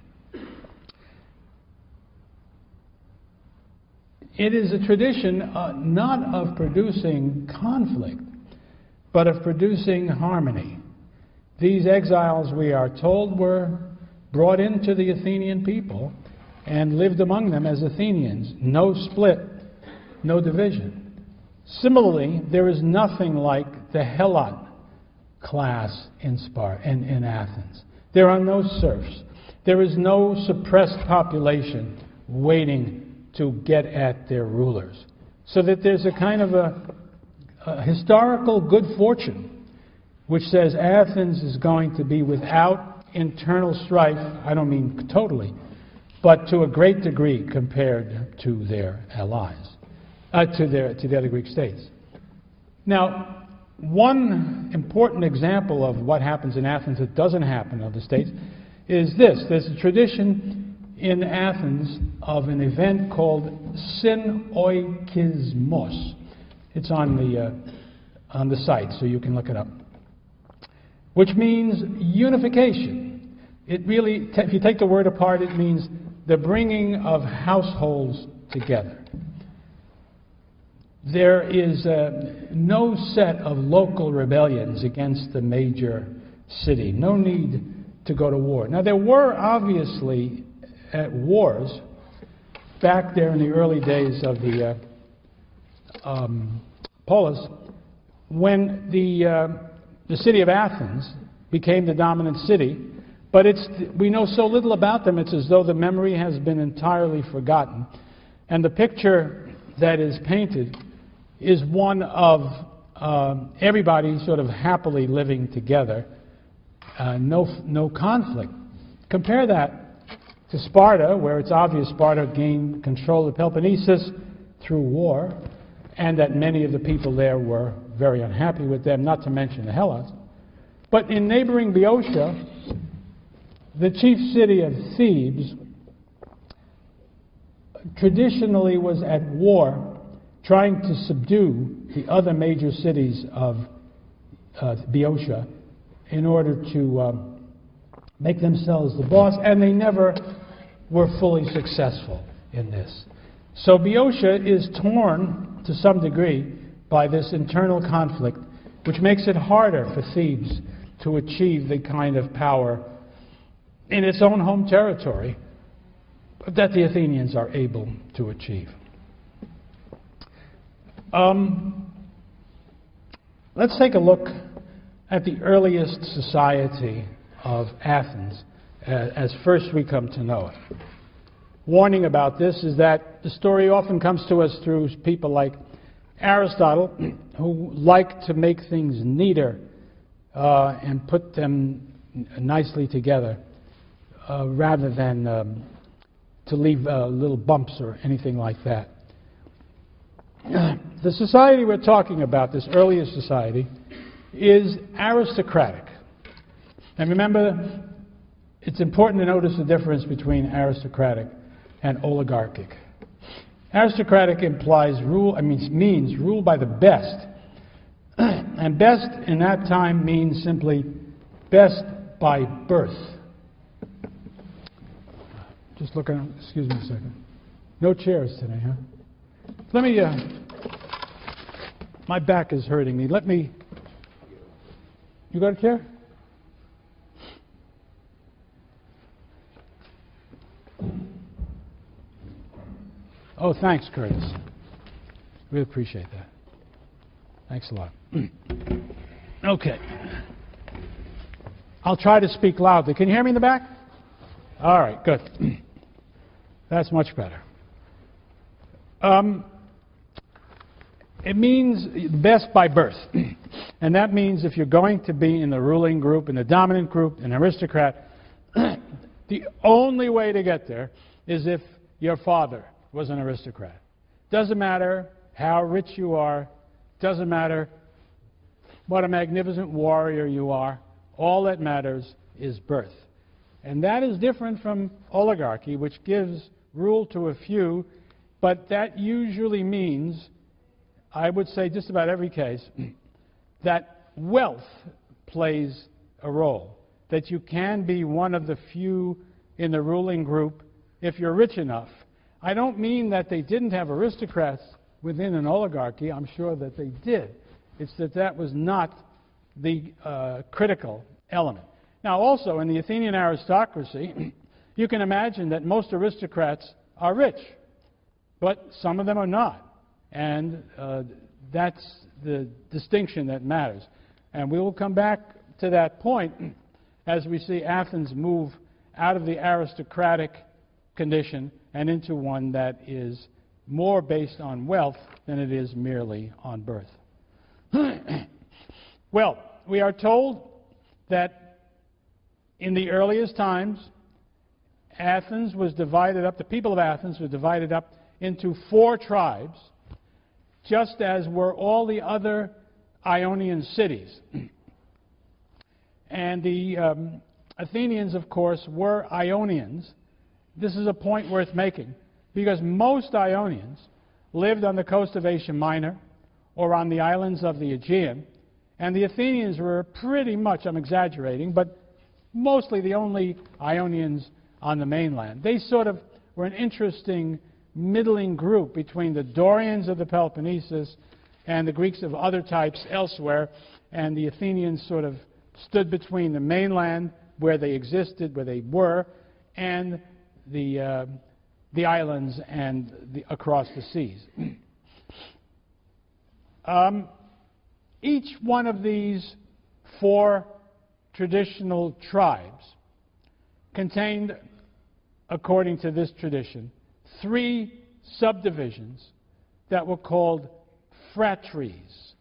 It is a tradition not of producing conflict, but of producing harmony. These exiles, we are told, were brought into the Athenian people and lived among them as Athenians. No split, no division. Similarly, there is nothing like the Helot class in Athens. There are no serfs. There is no suppressed population waiting to get at their rulers. So that there's a kind of a historical good fortune which says Athens is going to be without internal strife. I don't mean totally, but to a great degree compared to their allies, to the other Greek states. Now, one important example of what happens in Athens that doesn't happen in other states is this. There's a tradition in Athens of an event called synoikismos. It's on the site, so you can look it up, which means unification. It really, if you take the word apart, it means the bringing of households together. There is no set of local rebellions against the major city. No need to go to war. Now, there were obviously wars back there in the early days of the polis, when the city of Athens became the dominant city, but we know so little about them, it's as though the memory has been entirely forgotten. And the picture that is painted is one of everybody sort of happily living together, no conflict. Compare that to Sparta, where it's obvious Sparta gained control of Peloponnesus through war, and that many of the people there were very unhappy with them, not to mention the Helots. But in neighboring Boeotia, the chief city of Thebes traditionally was at war, trying to subdue the other major cities of Boeotia in order to make themselves the boss, and they never were fully successful in this. So Boeotia is torn to some degree by this internal conflict, which makes it harder for Thebes to achieve the kind of power in its own home territory that the Athenians are able to achieve. Let's take a look at the earliest society of Athens as first we come to know it. Warning about this is that the story often comes to us through people like Aristotle, who like to make things neater and put them nicely together rather than to leave little bumps or anything like that. The society we're talking about, this earliest society, is aristocratic. And remember, it's important to notice the difference between aristocratic and oligarchic. Aristocratic means rule by the best. And best in that time means simply best by birth. Just look around, excuse me a second. No chairs today, huh? Let me, my back is hurting me. You got a chair? Oh, thanks, Curtis. We appreciate that. Thanks a lot. Okay. I'll try to speak loudly. Can you hear me in the back? All right, good. That's much better. It means best by birth. And that means if you're going to be in the ruling group, in the dominant group, an aristocrat, the only way to get there is if your father was an aristocrat. Doesn't matter how rich you are, doesn't matter what a magnificent warrior you are, all that matters is birth. And that is different from oligarchy, which gives rule to a few, but that usually means, I would say just about every case, that wealth plays a role, that you can be one of the few in the ruling group if you're rich enough. I don't mean that they didn't have aristocrats within an oligarchy. I'm sure that they did. It's that that was not the critical element. Now, also, in the Athenian aristocracy, you can imagine that most aristocrats are rich, but some of them are not. And that's the distinction that matters. And we will come back to that point as we see Athens move out of the aristocratic condition and into one that is more based on wealth than it is merely on birth. Well, we are told that in the earliest times, Athens was divided up, the people of Athens were divided up into 4 tribes, just as were all the other Ionian cities. And the Athenians, of course, were Ionians. This is a point worth making, because most Ionians lived on the coast of Asia Minor or on the islands of the Aegean, and the Athenians were pretty much, I'm exaggerating, but mostly the only Ionians on the mainland. They sort of were an interesting middling group between the Dorians of the Peloponnesus and the Greeks of other types elsewhere, and the Athenians sort of stood between the mainland where they existed, where they were, and the islands and across the seas. Each one of these 4 traditional tribes contained, according to this tradition, 3 subdivisions that were called phratries.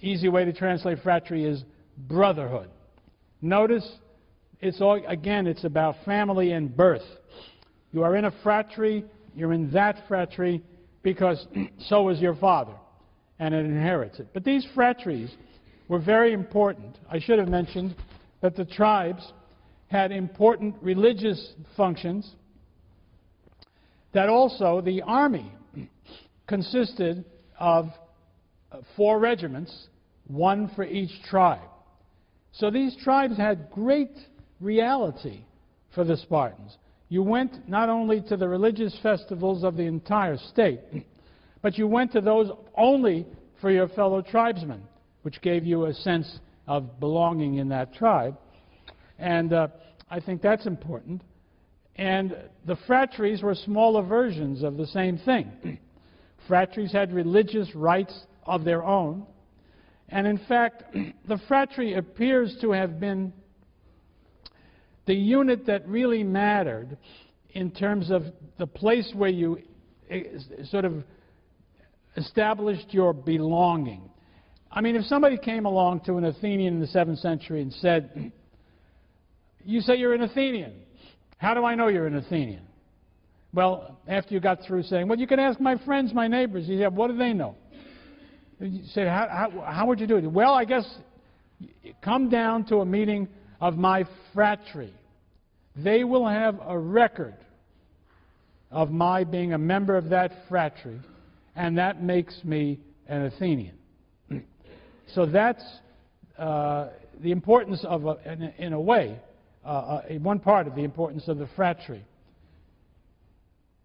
Easy way to translate phratry is brotherhood. Notice, it's about family and birth. You are in a phratry, you're in that phratry because so is your father, and it inherits it. But these phratries were very important. I should have mentioned that the tribes had important religious functions, that also the army consisted of 4 regiments, 1 for each tribe. So these tribes had great reality for the Spartans. You went not only to the religious festivals of the entire state, but you went to those only for your fellow tribesmen, which gave you a sense of belonging in that tribe. And I think that's important. And the phratries were smaller versions of the same thing. Phratries had religious rites of their own. And in fact, the phratry appears to have been the unit that really mattered in terms of the place where you sort of established your belonging. I mean, if somebody came along to an Athenian in the 7th century and said, "You say you're an Athenian. How do I know you're an Athenian?" Well, after you got through saying, "Well, you can ask my friends, my neighbors," you said, "What do they know?" You say, how would you do it? "Well, I guess come down to a meeting of my phratry. They will have a record of my being a member of that phratry, and that makes me an Athenian." So that's the importance of, in a way, one part of the importance of the phratry.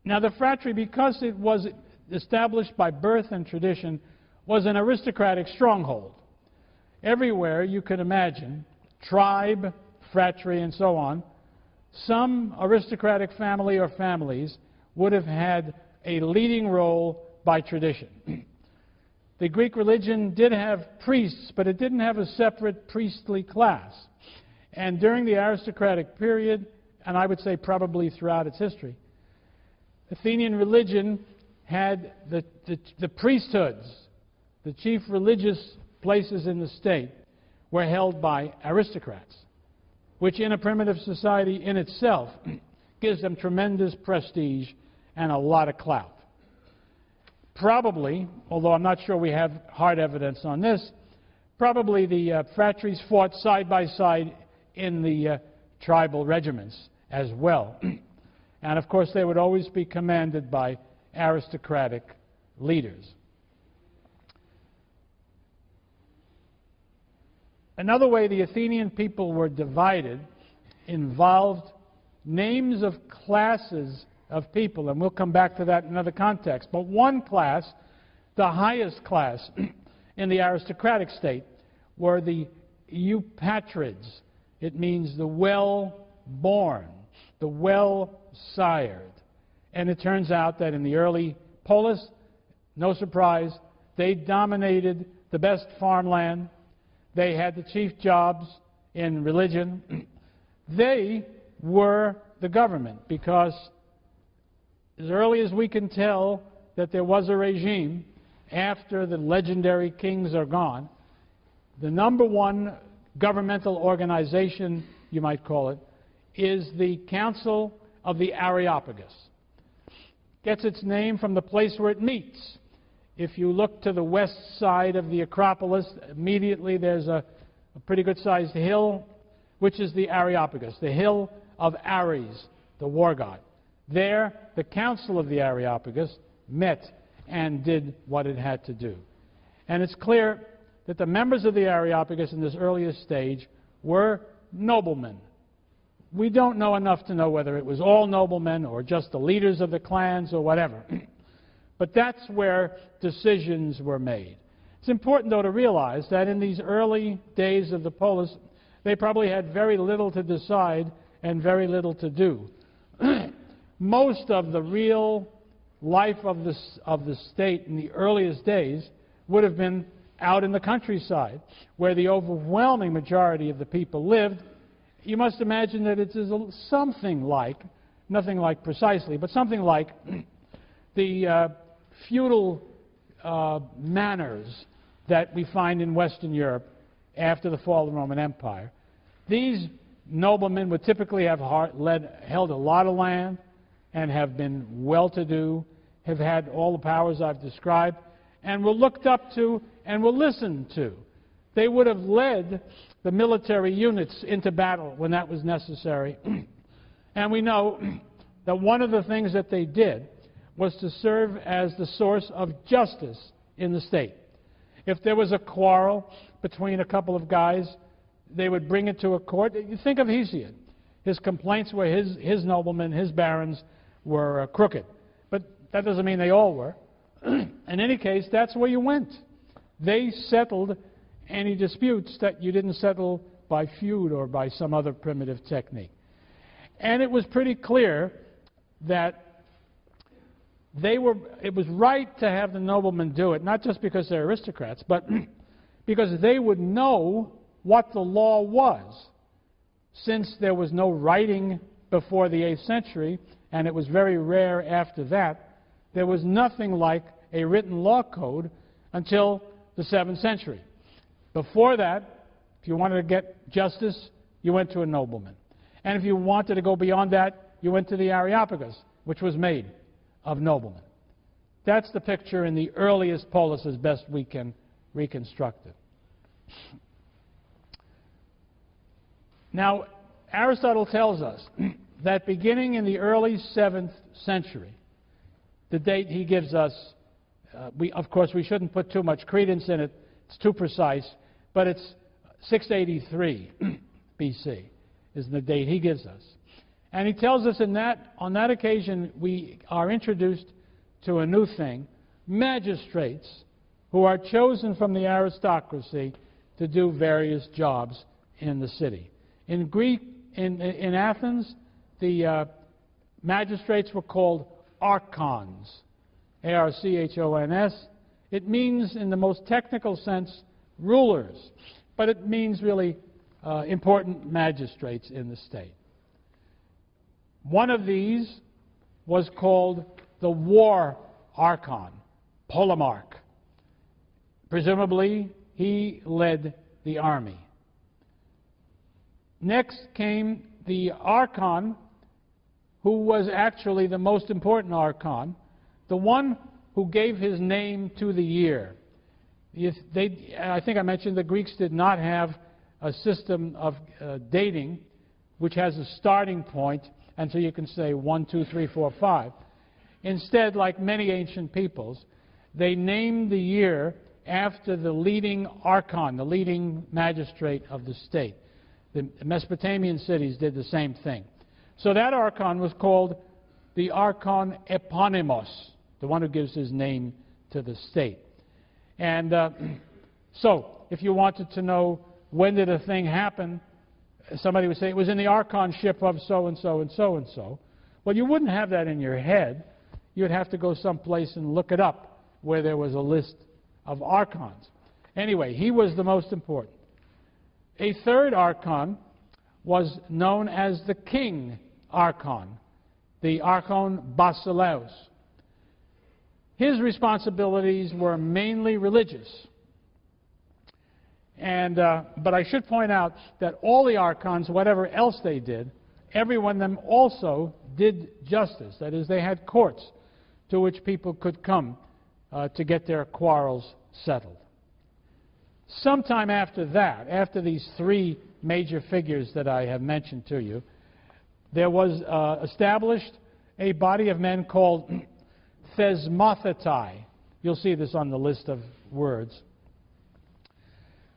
Now, the phratry, because it was established by birth and tradition, was an aristocratic stronghold. Everywhere you could imagine, tribe, phratry, and so on, some aristocratic family or families would have had a leading role by tradition. The Greek religion did have priests, but it didn't have a separate priestly class. And during the aristocratic period, and I would say probably throughout its history, Athenian religion had the priesthoods, the chief religious places in the state, were held by aristocrats, which in a primitive society in itself gives them tremendous prestige and a lot of clout. Probably, although I'm not sure we have hard evidence on this, probably the phratries fought side by side in the tribal regiments as well. And of course they would always be commanded by aristocratic leaders. Another way the Athenian people were divided involved names of classes of people, and we'll come back to that in another context. But one class, the highest class in the aristocratic state, were the eupatrids. It means the well-born, the well-sired. And it turns out that in the early polis, no surprise, they dominated the best farmland. They had the chief jobs in religion. They were the government, because as early as we can tell that there was a regime after the legendary kings are gone, the number one governmental organization, you might call it, is the Council of the Areopagus. Gets its name from the place where it meets. If you look to the west side of the Acropolis, immediately there's a pretty good-sized hill, which is the Areopagus, the hill of Ares, the war god. There, the Council of the Areopagus met and did what it had to do. And it's clear that the members of the Areopagus in this earliest stage were noblemen. We don't know enough to know whether it was all noblemen or just the leaders of the clans or whatever. But that's where decisions were made. It's important, though, to realize that in these early days of the polis, they probably had very little to decide and very little to do. Most of the real life of the state in the earliest days would have been out in the countryside, where the overwhelming majority of the people lived. You must imagine that it is something like, nothing like precisely, but something like the feudal manners that we find in Western Europe after the fall of the Roman Empire. These noblemen would typically have held a lot of land and have been well-to-do, have had all the powers I've described, and were looked up to and were listened to. They would have led the military units into battle when that was necessary. And we know that one of the things that they did was to serve as the source of justice in the state. If there was a quarrel between a couple of guys, they would bring it to a court. You think of Hesiod. His complaints were his noblemen, his barons were crooked. But that doesn't mean they all were. In any case, that's where you went. They settled any disputes that you didn't settle by feud or by some other primitive technique. And it was pretty clear that it was right to have the noblemen do it, not just because they're aristocrats, but because they would know what the law was. Since there was no writing before the 8th century, and it was very rare after that, there was nothing like a written law code until the 7th century. Before that, if you wanted to get justice, you went to a nobleman. And if you wanted to go beyond that, you went to the Areopagus, which was made of noblemen. That's the picture in the earliest polis as best we can reconstruct it. Now, Aristotle tells us that beginning in the early 7th century, the date he gives us, of course, we shouldn't put too much credence in it. It's too precise, but it's 683 BC is the date he gives us. And he tells us on that occasion we are introduced to a new thing, magistrates who are chosen from the aristocracy to do various jobs in the city. In Athens, the magistrates were called archons, A-R-C-H-O-N-S. It means, in the most technical sense, rulers, but it means really important magistrates in the state. One of these was called the war archon, Polemarch. Presumably, he led the army. Next came the archon, who was actually the most important archon, the one who gave his name to the year. I think I mentioned the Greeks did not have a system of dating, which has a starting point, and so you can say 1, 2, 3, 4, 5. Instead, like many ancient peoples, they named the year after the leading archon, the leading magistrate of the state. The Mesopotamian cities did the same thing. So that archon was called the archon eponymos, the one who gives his name to the state. And so, if you wanted to know when did a thing happen, somebody would say it was in the archonship of so-and-so and so-and-so. Well, you wouldn't have that in your head. You'd have to go someplace and look it up where there was a list of archons. Anyway, he was the most important. A third archon was known as the king archon, the archon basileus. His responsibilities were mainly religious. But I should point out that all the archons, whatever else they did, every one of them also did justice. That is, they had courts to which people could come to get their quarrels settled. Sometime after that, after these three major figures that I have mentioned to you, there was established a body of men called thesmothetai. You'll see this on the list of words,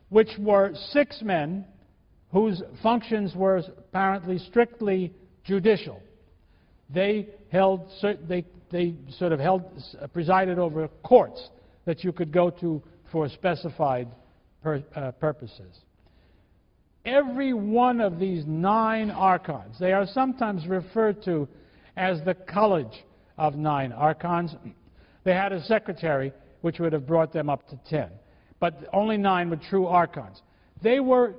which were 6 men whose functions were apparently strictly judicial. They presided over courts that you could go to for specified purposes. Every one of these 9 archons, they are sometimes referred to as the College of 9 Archons. They had a secretary, which would have brought them up to 10. But only 9 were true archons. They were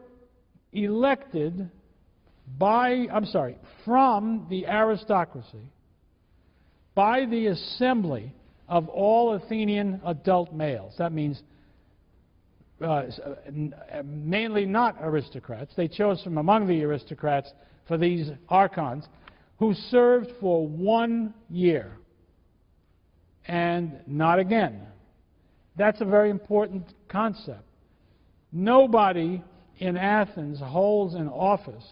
elected from the aristocracy by the assembly of all Athenian adult males. That means mainly not aristocrats. They chose from among the aristocrats for these archons, who served for 1 year and not again. That's a very important concept. Nobody in Athens holds an office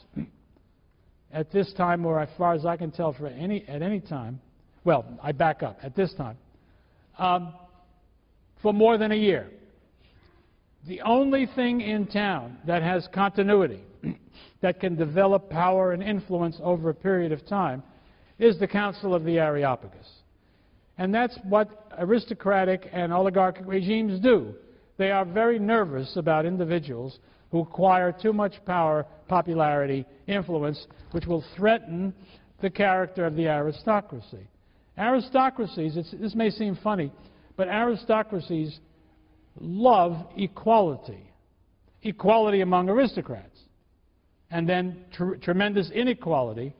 at this time, or as far as I can tell, at any time. Well, I back up. At this time, for more than a year. The only thing in town that has continuity, that can develop power and influence over a period of time, is the Council of the Areopagus. And that's what aristocratic and oligarchic regimes do. They are very nervous about individuals who acquire too much power, popularity, influence, which will threaten the character of the aristocracy. Aristocracies, this may seem funny, but aristocracies love equality. Equality among aristocrats. And then tremendous inequality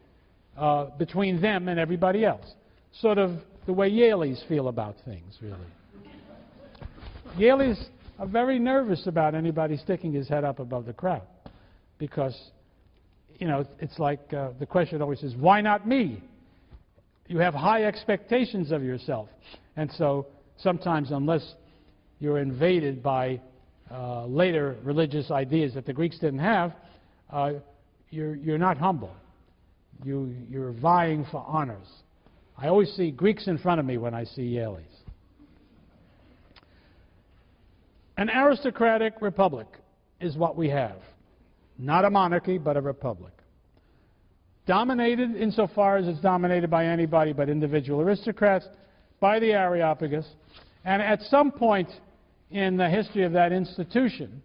between them and everybody else. Sort of the way Yaleys feel about things, really. Yaleys are very nervous about anybody sticking his head up above the crowd. Because, you know, it's like the question always is, why not me? You have high expectations of yourself. And so sometimes, unless you're invaded by later religious ideas that the Greeks didn't have, you're not humble. You're vying for honors. I always see Greeks in front of me when I see Yaleys. An aristocratic republic is what we have. Not a monarchy, but a republic. Dominated insofar as it's dominated by anybody but individual aristocrats, by the Areopagus, and at some point in the history of that institution,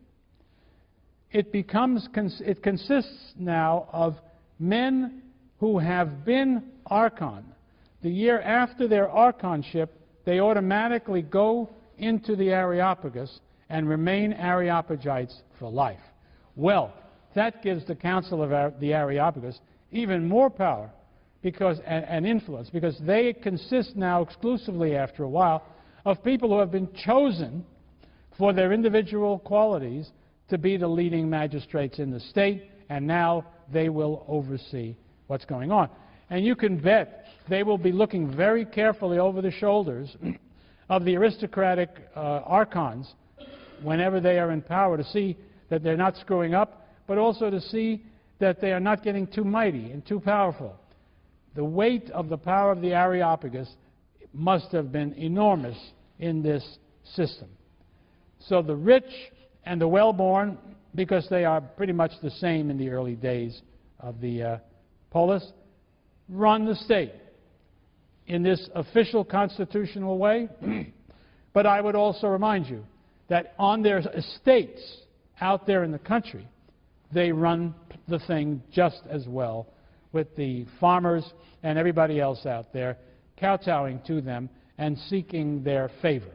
it consists now of men who have been archon. The year after their archonship, they automatically go into the Areopagus and remain Areopagites for life. Well, that gives the Council of the Areopagus even more power and influence, because they consist now exclusively, after a while, of people who have been chosen for their individual qualities to be the leading magistrates in the state, and now they will oversee what's going on. And you can bet they will be looking very carefully over the shoulders of the aristocratic archons whenever they are in power, to see that they're not screwing up, but also to see that they are not getting too mighty and too powerful. The weight of the power of the Areopagus must have been enormous in this system. So the rich and the well-born, because they are pretty much the same in the early days of the polis, run the state in this official constitutional way. But I would also remind you that on their estates out there in the country, they run the thing just as well, with the farmers and everybody else out there kowtowing to them and seeking their favor.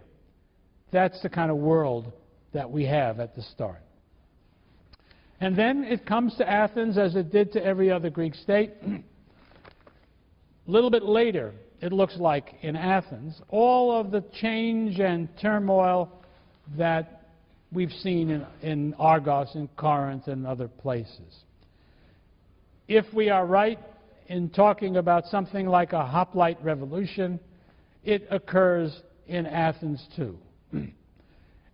That's the kind of world that we have at the start. And then it comes to Athens, as it did to every other Greek state. A little bit later, it looks like, in Athens, all of the change and turmoil that we've seen in Argos, in Corinth, and other places. If we are right in talking about something like a hoplite revolution, it occurs in Athens too.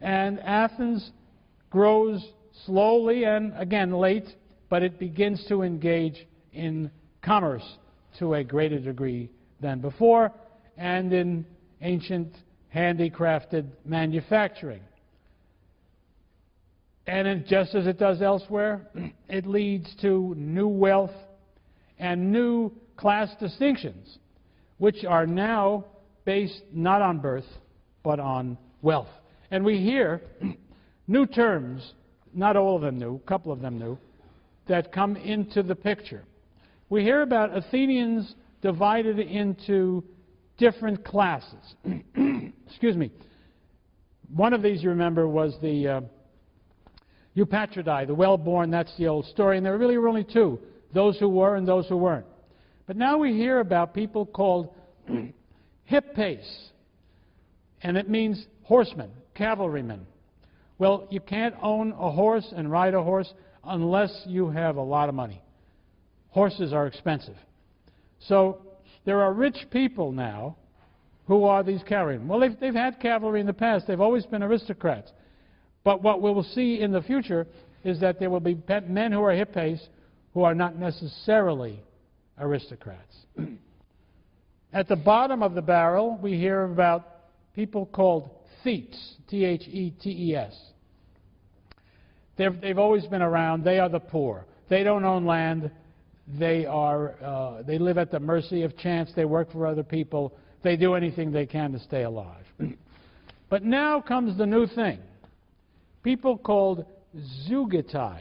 And Athens grows slowly and, again, late, but it begins to engage in commerce to a greater degree than before, and in ancient handicrafted manufacturing. And just as it does elsewhere, it leads to new wealth and new class distinctions, which are now based not on birth, but on wealth. And we hear new terms, not all of them new, a couple of them new, that come into the picture. We hear about Athenians divided into different classes. Excuse me. One of these, you remember, was the Eupatridae, the well-born. That's the old story. And there really were only two, those who were and those who weren't. But now we hear about people called hippes, and it means horsemen, cavalrymen. Well, you can't own a horse and ride a horse unless you have a lot of money. Horses are expensive. So there are rich people now who are these cavalrymen. Well, they've had cavalry in the past. They've always been aristocrats. But what we will see in the future is that there will be men who are hippes who are not necessarily aristocrats. At the bottom of the barrel, we hear about people called thetes, T-H-E-T-E-S. They've always been around. They are the poor. They don't own land. They live at the mercy of chance. They work for other people. They do anything they can to stay alive. But now comes the new thing. People called zeugitai,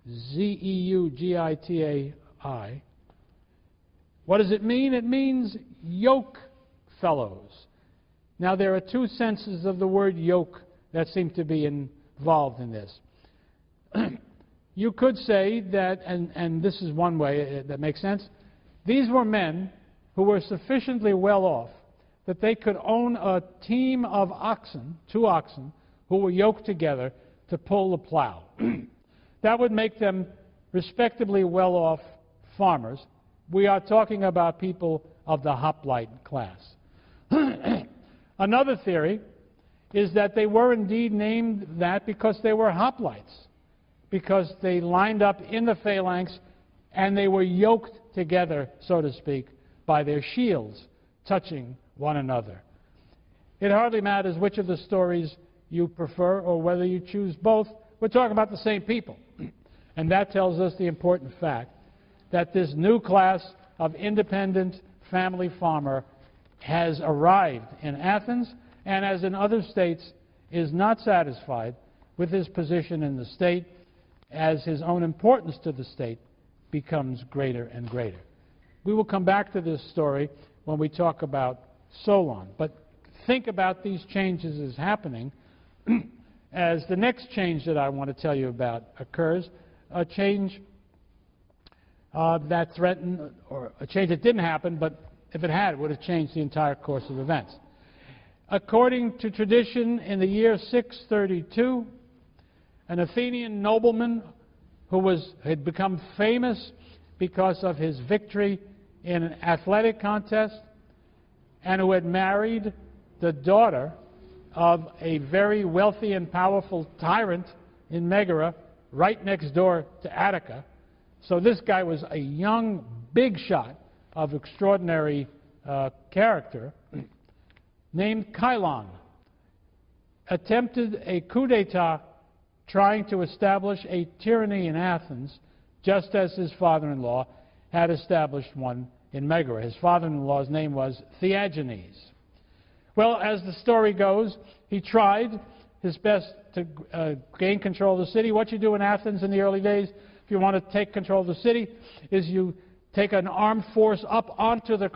Z-E-U-G-I-T-A-I. What does it mean? It means yoke fellows. Now, there are two senses of the word yoke that seem to be involved in this. You could say that, and this is one way that makes sense, these were men who were sufficiently well off that they could own a team of oxen, 2 oxen, who were yoked together to pull the plow. That would make them respectably well-off farmers. We are talking about people of the hoplite class. Another theory is that they were indeed named that because they were hoplites, because they lined up in the phalanx and they were yoked together, so to speak, by their shields touching one another. It hardly matters which of the stories you prefer or whether you choose both. We're talking about the same people. And that tells us the important fact that this new class of independent family farmer has arrived in Athens, and as in other states, is not satisfied with his position in the state as his own importance to the state becomes greater and greater. We will come back to this story when we talk about Solon, but think about these changes as happening as the next change that I want to tell you about occurs, a change that threatened, or a change that didn't happen, but if it had, it would have changed the entire course of events. According to tradition, in the year 632, an Athenian nobleman who had become famous because of his victory in an athletic contest and who had married the daughter of a very wealthy and powerful tyrant in Megara, right next door to Attica. So this guy was a young, big shot of extraordinary character, named Chilon, attempted a coup d'etat trying to establish a tyranny in Athens, just as his father-in-law had established one in Megara. His father-in-law's name was Theagenes. Well, as the story goes, he tried his best to gain control of the city. What you do in Athens in the early days, if you want to take control of the city, is you take an armed force up onto the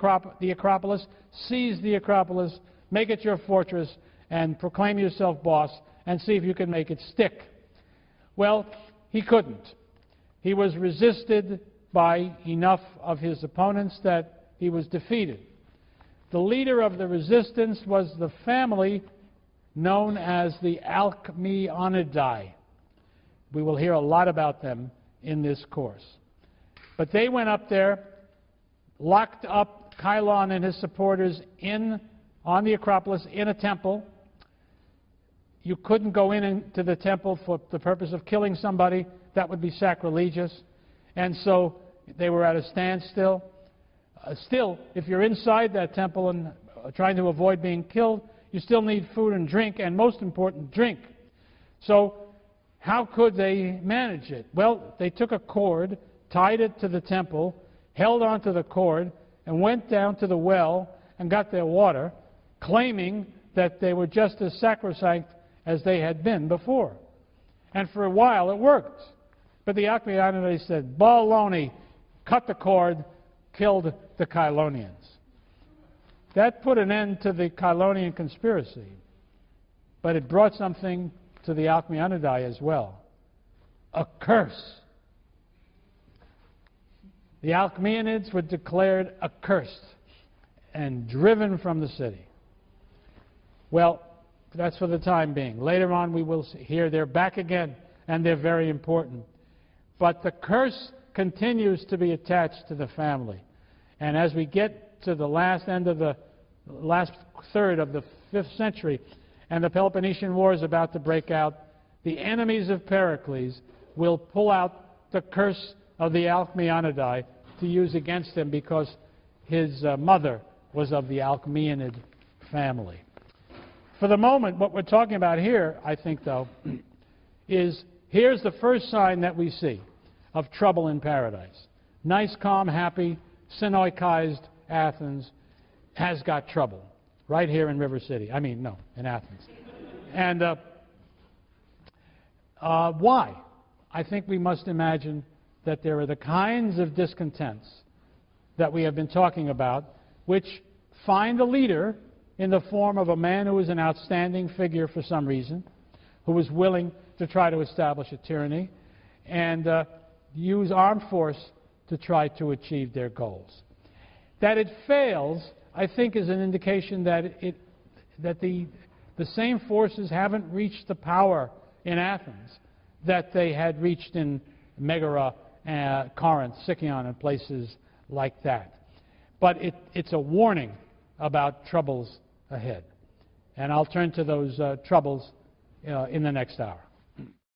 Acropolis, seize the Acropolis, make it your fortress, and proclaim yourself boss, and see if you can make it stick. Well, he couldn't. He was resisted by enough of his opponents that he was defeated. The leader of the resistance was the family known as the Alcmeonidae. We will hear a lot about them in this course. But they went up there, locked up Chilon and his supporters on the Acropolis in a temple. You couldn't go into the temple for the purpose of killing somebody. That would be sacrilegious. And so they were at a standstill. Still, if you're inside that temple and trying to avoid being killed, you still need food and drink, and most important, drink. So how could they manage it? Well, they took a cord, tied it to the temple, held onto the cord, and went down to the well and got their water, claiming that they were just as sacrosanct as they had been before. And for a while it worked. But the Alcmeonidae said, baloney, cut the cord, killed the Chilonians. That put an end to the Chilonian conspiracy. But it brought something to the Alcmeonidae as well. A curse. The Alcmeonids were declared accursed and driven from the city. Well, that's for the time being. Later on we will hear they're back again, and they're very important. But the curse continues to be attached to the family. And as we get to the last third of the 5th century, and the Peloponnesian War is about to break out, the enemies of Pericles will pull out the curse of the Alcmeonidae to use against him because his mother was of the Alcmeonid family. For the moment, what we're talking about here, I think, though, is here's the first sign that we see of trouble in paradise. Nice, calm, happy, Sinoikized Athens has got trouble right here in River City. I mean, no, in Athens. And why? I think we must imagine that there are the kinds of discontents that we have been talking about, which find a leader in the form of a man who is an outstanding figure for some reason, who is willing to try to establish a tyranny, and use armed force to try to achieve their goals. That it fails, I think, is an indication that the same forces haven't reached the power in Athens that they had reached in Megara, Corinth, Sicyon, and places like that. But it's a warning about troubles ahead. And I'll turn to those troubles in the next hour.